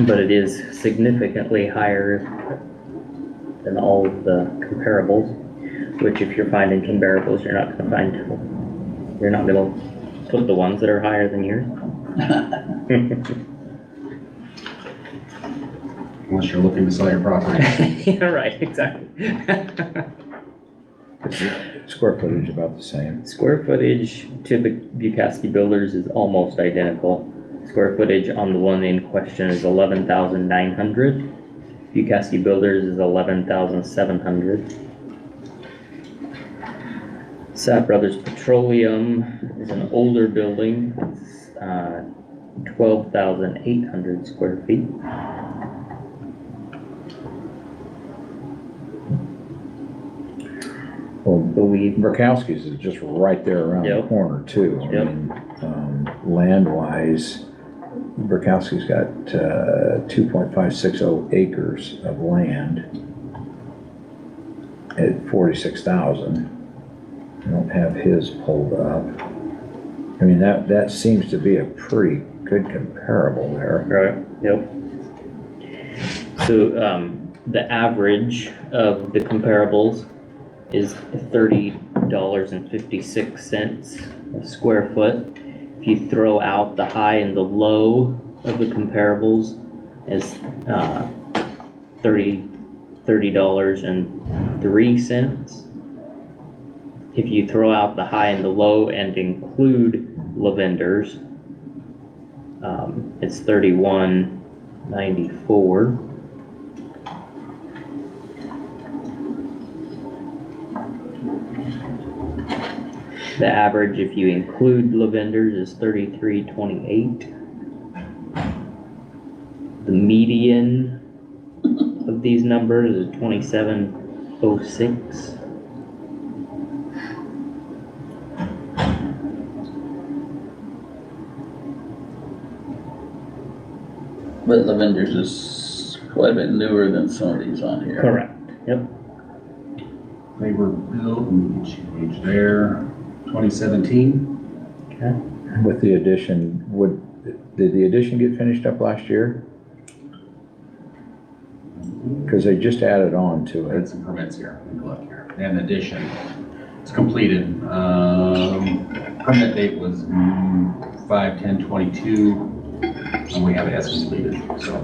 But it is significantly higher than all of the comparables, which if you're finding comparables, you're not gonna put the ones that are higher than yours. Unless you're looking to sell your property. Yeah, right, exactly. Square footage about the same. Square footage to the Bukowski Builders is almost identical. Square footage on the one in question is 11,900. Bukowski Builders is 11,700. Sapp Brothers Petroleum is an older building. It's 12,800 square feet. Well, Believe Murkowski's is just right there around the Yep. corner too. I Yep. mean, land-wise, Murkowski's got 2.560 acres of land at 46,000. I don't have his pulled up. I mean, that seems to be a pretty good comparable there. Right, yep. So, the average of the comparables is $30.56 a square foot. If you throw out the high and the low of the comparables as, $30.03. If you throw out the high and the low and include Lavenders, it's $31.94. The average, if you include Lavenders, is $33.28. The median of these numbers is $27.06. But Lavender's is quite a bit newer than some of these on here. Correct. Yep. They were built, age there, 2017. With the addition, did the addition get finished up last year? Because they just added on to I had it. some permits here, let me look here. They had an addition, it's completed. Permit date was 5/10/22, and we have it as completed, so.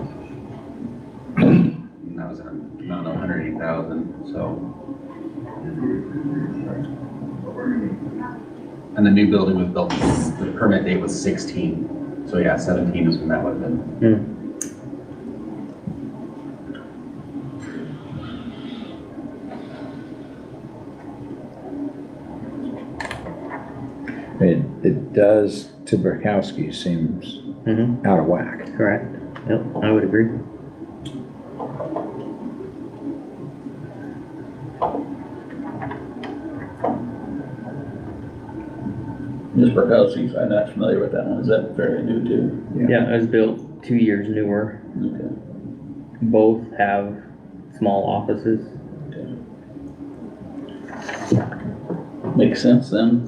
And that was an amount of 180,000, so. And the new building was built, the permit date was 16, so yeah, 17 is when that would have been. It does, to Murkowski, seems Mm-hmm. out of whack. Correct. Yep, I would agree. Ms. Burkowski's, I'm not familiar with that one. Is that fairly new too? Yeah, it was built 2 years newer. Okay. Both have small offices. Makes sense then.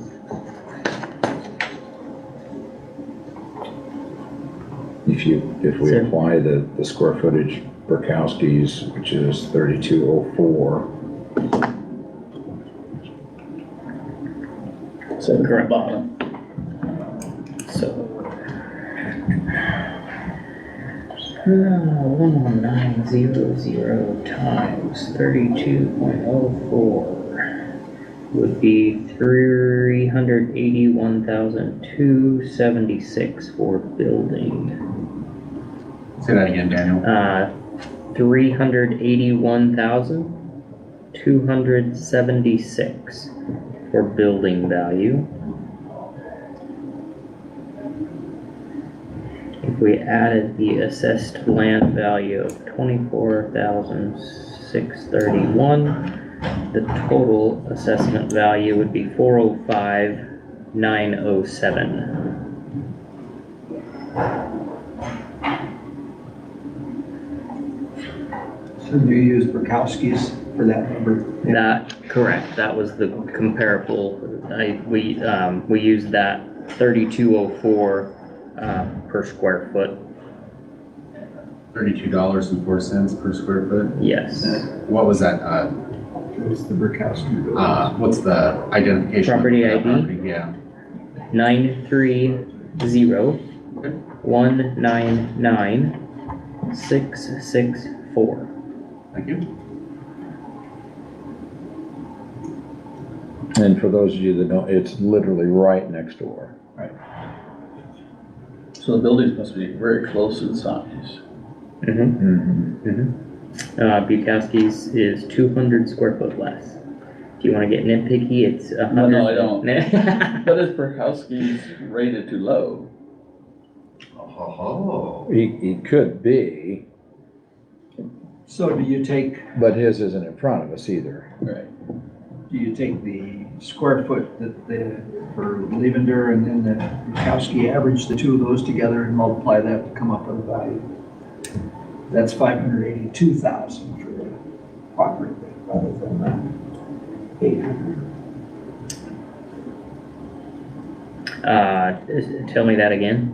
If we Sure. apply the square footage Burkowski's, which is 3204, Seven from the Correct. bottom. So. 11900 times 32.04 would be 381,276 for building. Say that again, Daniel. 381,276 for building value. If we added the assessed land value of 24,631, the total assessment value would be 405,907. So do you use Burkowski's for that number? That, correct, that was the comparable, we used that 3204 per square foot, $32.04 per square foot. yes. What was that, It's the Burkowski building. what's the identification? of Property that ID? property? Yeah. 930-199-664. Thank you. And for those of you that don't, it's literally right next door. So the buildings must be very close in size. Bukowski's is 200 square foot less. If you wanna get nitpicky, it's 100. No, I don't. But is Perkowski's rated too low? Oh. He could be, So do you take, but his isn't in front of us either. Right. do you take the square foot that for Levender and then the Bukowski average the two of those together and multiply that to come up with a value? That's 582,000 for the property rather than 800. Tell me that again.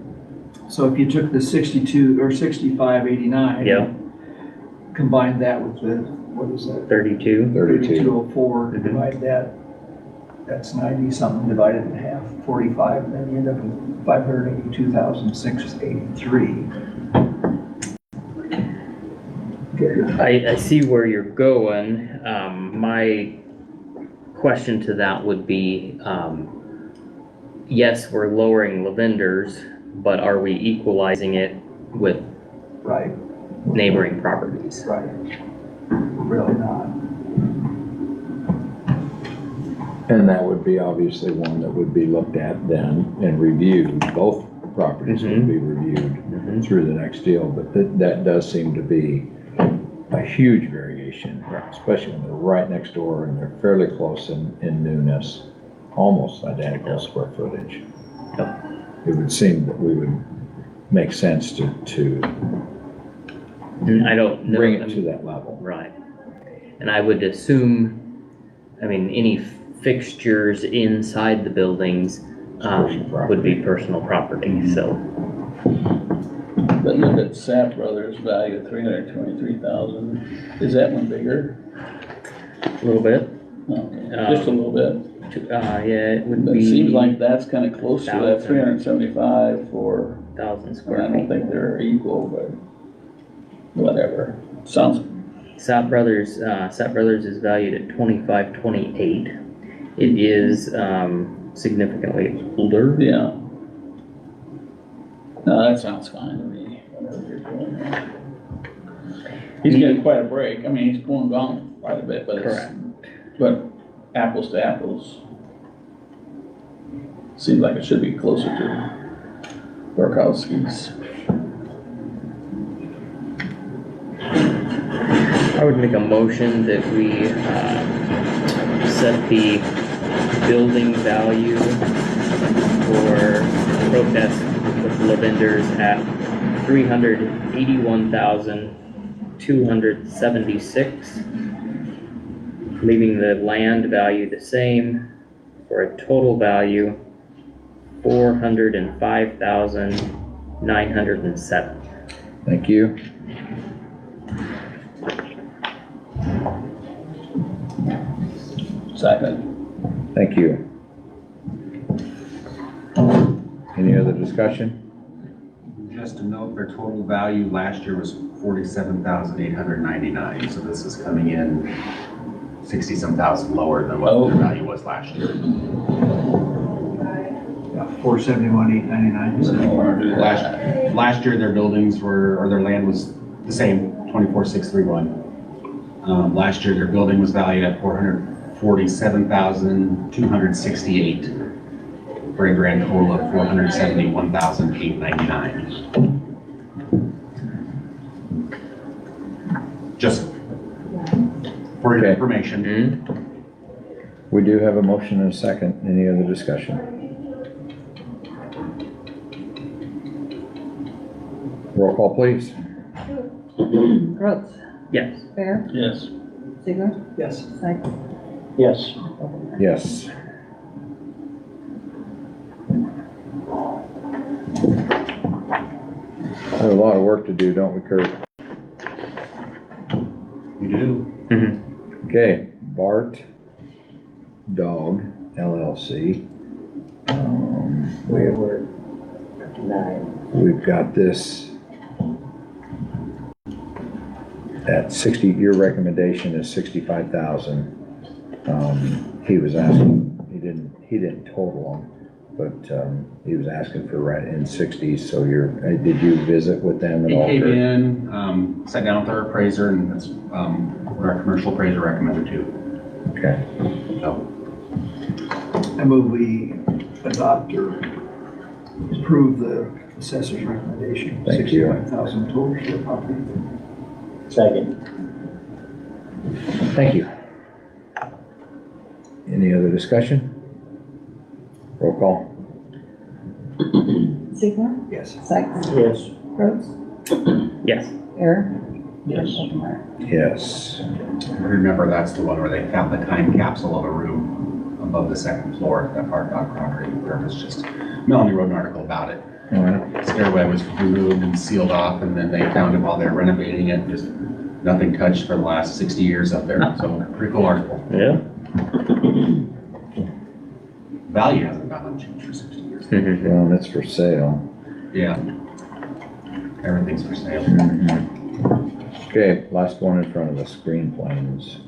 So if you took the 62 or 6589. Yeah. Combine that with the, what is that? 32. 3204, divide that, that's 90 something divided in half, 45, and then you end up with 582,683. I see where you're going. My question to that would be, yes, we're lowering Lavender's, but are we equalizing it with Right, neighboring properties? right. Really not. And that would be obviously one that would be looked at then and reviewed. Both properties would be reviewed through the next deal, but that does seem to be a huge variation, especially when they're right next door and they're fairly close in newness, almost identical square footage. It would seem that we would make sense to I don't know. bring it to that level. Right. And I would assume, I mean, any fixtures inside the buildings would be personal property, so. But look at Sapp Brothers value of 323,000. Is that one bigger? A little bit. Okay, just a little bit. Yeah, it would But be. it seems like that's kind of close to that 1,000. 375 for, 1,000 I square don't feet. think they're equal, but whatever. Sounds, Sapp Brothers is valued at 2528. It is significantly older. yeah. No, that sounds fine to me, whatever you're doing there. He's getting quite a break. I mean, he's going down quite a bit, but it's, Correct. but apples to apples. Seems like it should be closer to Borkowski's. I would make a motion that we set the building value for protest with Lavender's at $381,276, leaving the land value the same for a total value $405,907. Thank you. Second. Thank you. Any other discussion? Just to note, their total value last year was 47,899, so this is coming in 60-some thousand lower than what their value was last year. Yeah, 471,899. Last year, their buildings were, or their land was the same, 24,631. Last year, their building was valued at 447,268, for a grand total of 471,899. Just for your Okay. information. We do have a motion and a second. Any other discussion? Roll call, please. Rhodes, Yes. Bear, Yes. Ziegler, Yes. Sykes, Yes. Yes. We have a lot of work to do, don't we, Kurt? We do. Okay, Bart Dog LLC. We've got this at 60, your recommendation is 65,000. He was asking, he didn't total them, but, he was asking for right in 60s, so did you visit with them at He all? came Kurt? in, sat down with our appraiser, and that's, what our commercial appraiser recommended too. Okay, So, I move we adopt or approve the assessor's recommendation, Thank you. 65,000 total for the property. Second. thank you. Any other discussion? Roll call. Ziegler, Yes. Sykes, Yes. Rhodes, Yes. Bear, Yes. Omenauer. Yes. remember, that's the one where they found the time capsule of a room above the second floor at that Park Dog property. There was just, Melanie wrote an article about it. All right. Stairway was removed and sealed off, and then they found it while they were renovating it, just nothing touched for the last 60 years up there, so pretty cool article. Yeah. Value hasn't gone unchanged for 60 years. Well, that's for sale. Yeah. Everything's for sale. Okay, last one in front of us, Green Plains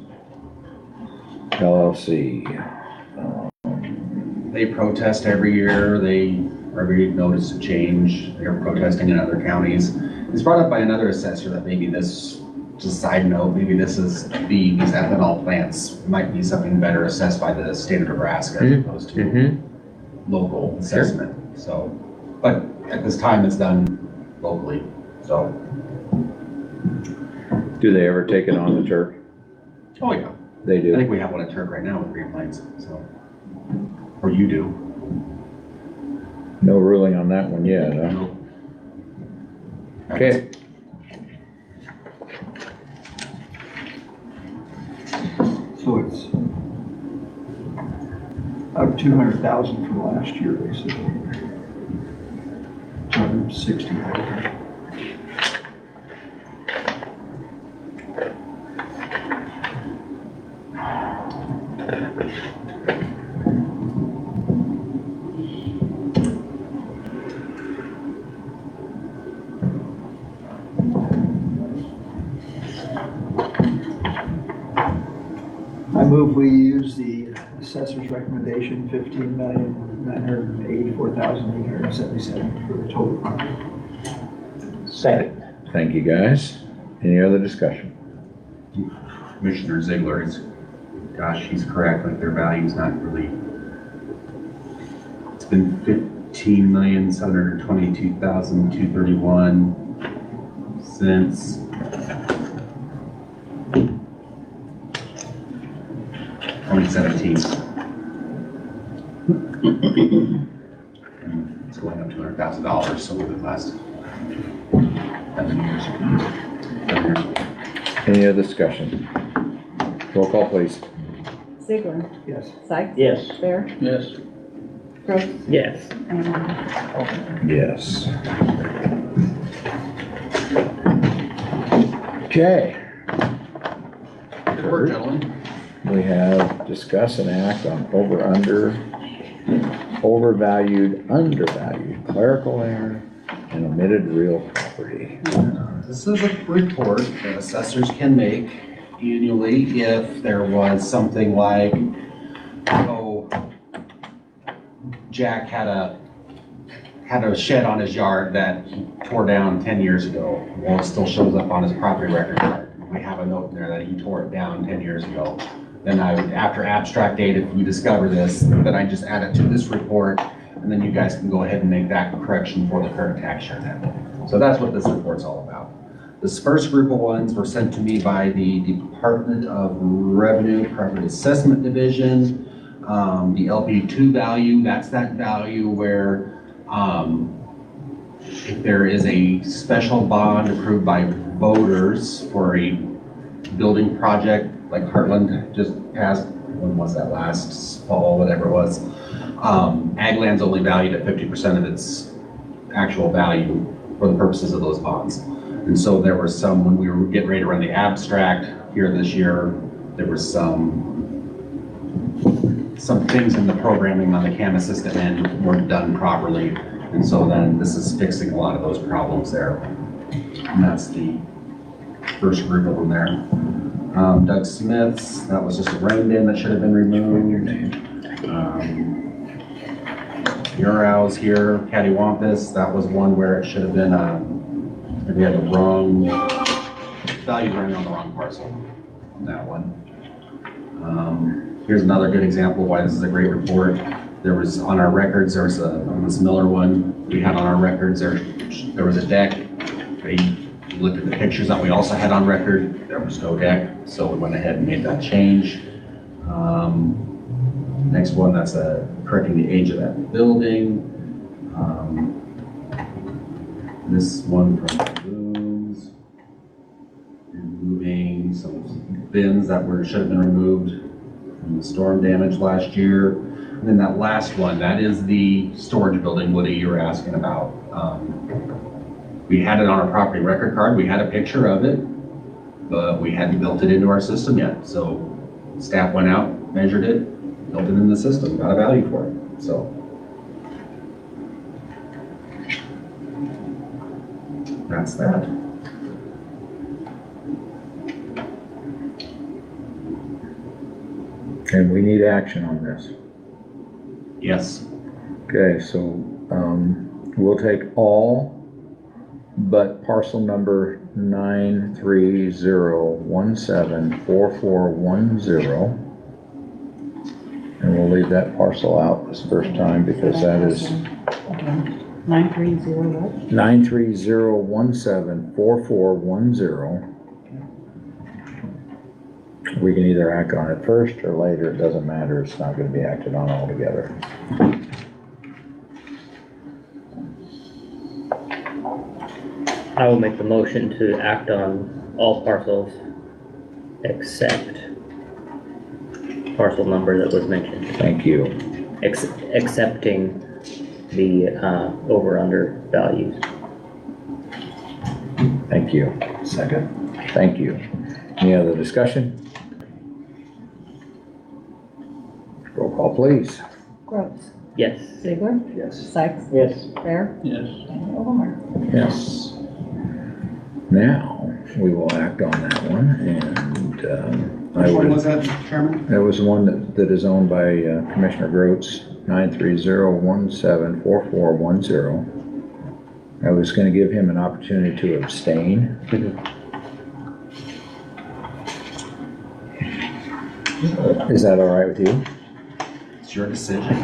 LLC. They protest every year, every notice of change, they're protesting in other counties. It's brought up by another assessor that maybe this, just a side note, maybe this is these ethanol plants might be something better assessed by the state of Nebraska as opposed to local assessment, so. But at this time, it's done locally, so. Do they ever take it on the Turk? Oh, yeah. They I do. think we have one at Turk right now with Green Plains, so. Or you do. No ruling on that one yet, huh? Nope. Okay. So it's up 200,000 from last year, basically. 260. I move we use the assessor's recommendation, 15,984,877 for the total property. Second. Thank you, guys. Any other discussion? Commissioner Ziegler is, gosh, he's correct, like their value's not really, it's been 15,722,231 since 2017. And it's going up $200,000, so over the last 7 years. 7 years. Any other discussion? Roll call, please. Ziegler, Yes. Sykes. Yes. Bear, Yes. Rhodes, Yes. and Omenauer. Yes. Okay. Good work, gentlemen. We have discuss and act on overvalued, undervalued clerical error and omitted real property. This is a report that assessors can make annually if there was something like, oh, Jack had a shed on his yard that he tore down 10 years ago. Well, it still shows up on his property record card. We have a note in there that he tore it down 10 years ago. Then after abstract date, if we discover this, then I just add it to this report, and then you guys can go ahead and make that correction for the current tax year then. So that's what this report's all about. This first group of ones were sent to me by the Department of Revenue Property Assessment Division. The LP2 value, that's that value where if there is a special bond approved by voters for a building project, like Heartland just passed, when was that, last fall, whatever it was. Ag land's only valued at 50% of its actual value for the purposes of those bonds. And so there were some, when we were getting ready to run the abstract here this year, there was some things in the programming on the CAM assistant end weren't done properly. And so then this is fixing a lot of those problems there. And that's the first group of them there. Doug Smith's, that was just a rain bin that should have been removed. Ural's here, Cattywampus, that was one where it should have been, we had the wrong, value running on the wrong parcel on that one. Here's another good example why this is a great report. There was, on our records, there was on this Miller one, we had on our records, there was a deck. We looked at the pictures that we also had on record, there was no deck, so we went ahead and made that change. Next one, that's correcting the age of that building. This one from the booms, removing some bins that should have been removed from the storm damage last year. And then that last one, that is the storage building, Woody, you were asking about. We had it on our property record card, we had a picture of it, but we hadn't built it into our system yet. So staff went out, measured it, built it in the system, got a value for it, so. That's that. And we need action on this. Yes. Okay, so, we'll take all but parcel number 930174410. And we'll leave that parcel out this first time because that is 930 what? 930174410. We can either act on it first or later, it doesn't matter, it's not gonna be acted on all together. I will make the motion to act on all parcels except parcel number that was mentioned, Thank you. excepting the over/under values. Thank you. Second. Thank you. Any other discussion? Roll call, please. Gross. Yes. Ziegler. Yes. Sykes. Yes. Bear. Yes. And Overmark. Yes. Now, we will act on that one, and I Which one would, was that, Chairman? that was one that is owned by Commissioner Groats, 930174410. I was gonna give him an opportunity to abstain. Is that all right with you? It's your decision.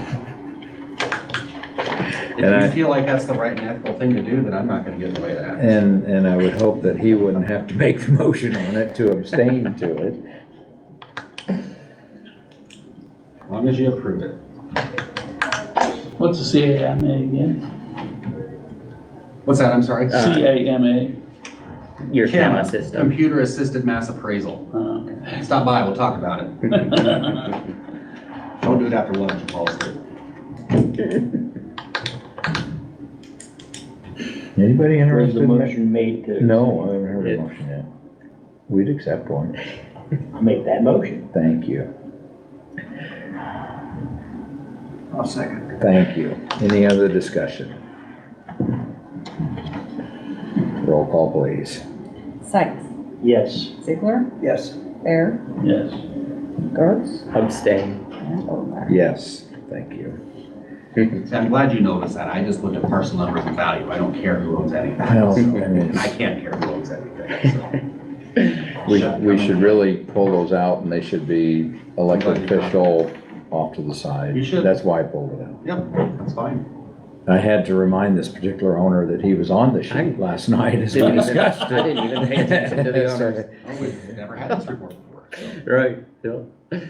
If And you I- feel like that's the right and ethical thing to do, then I'm not gonna get in the way of that. And I would hope that he wouldn't have to make the motion on it to abstain to it. As long as you approve it. What's the CAMA again? What's that, I'm sorry? CAMA. Your camera CAMA, system. Computer Assisted Mass Appraisal. Okay. Stop by, we'll talk about it. Don't do it after lunch, Paul. Anybody Where's interested the in that? motion made to? No, I haven't heard a motion yet. We'd accept one. I'll make that motion. Thank you. I'll second. Thank you. Any other discussion? Roll call, please. Sykes. Yes. Ziegler. Yes. Bear. Yes. Gross. Abstain. And Overmark. Yes, thank you. See, I'm glad you noticed that. I just looked at parcel numbers and value. I don't care who owns anything. Well, I mean, And I can't care who owns anything, so. we should really pull those out and they should be elected official off to the side. You should. That's why I pulled it out. Yep, that's fine. I had to remind this particular owner that he was on the sheet last night as we Didn't even- discussed it. I didn't even pay attention to the owners. Oh, we've never had this report before. So. Right.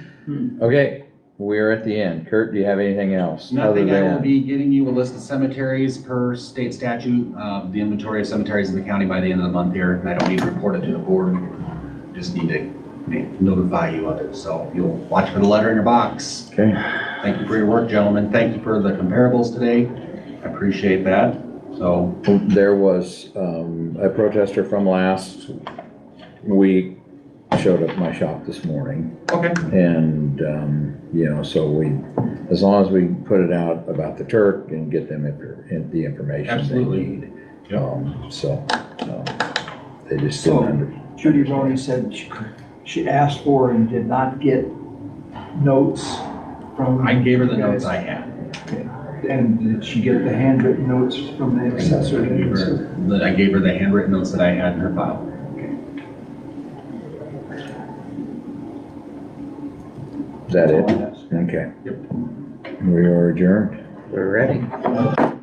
Okay, we're at the end. Kurt, do you have anything else? Nothing, other I will than- be getting you a list of cemeteries per state statute, the inventory of cemeteries in the county by the end of the month here. And I don't need to report it to the board, just need to notify you of it. So you'll watch for the letter in your box. Okay. Thank you for your work, gentlemen. Thank you for the comparables today. I appreciate that. So, There was a protester from last week showed up at my shop this morning. okay. And, so as long as we put it out about the Turk and get them the information they Absolutely. need. Yep. They just So- didn't Judy Roney said she asked for and did not get notes from? I gave her the notes I had. And did she get the handwritten notes from the assessor? I gave her the handwritten notes that I had in her file. Is that it? Okay. Yep. We are adjourned. We're ready.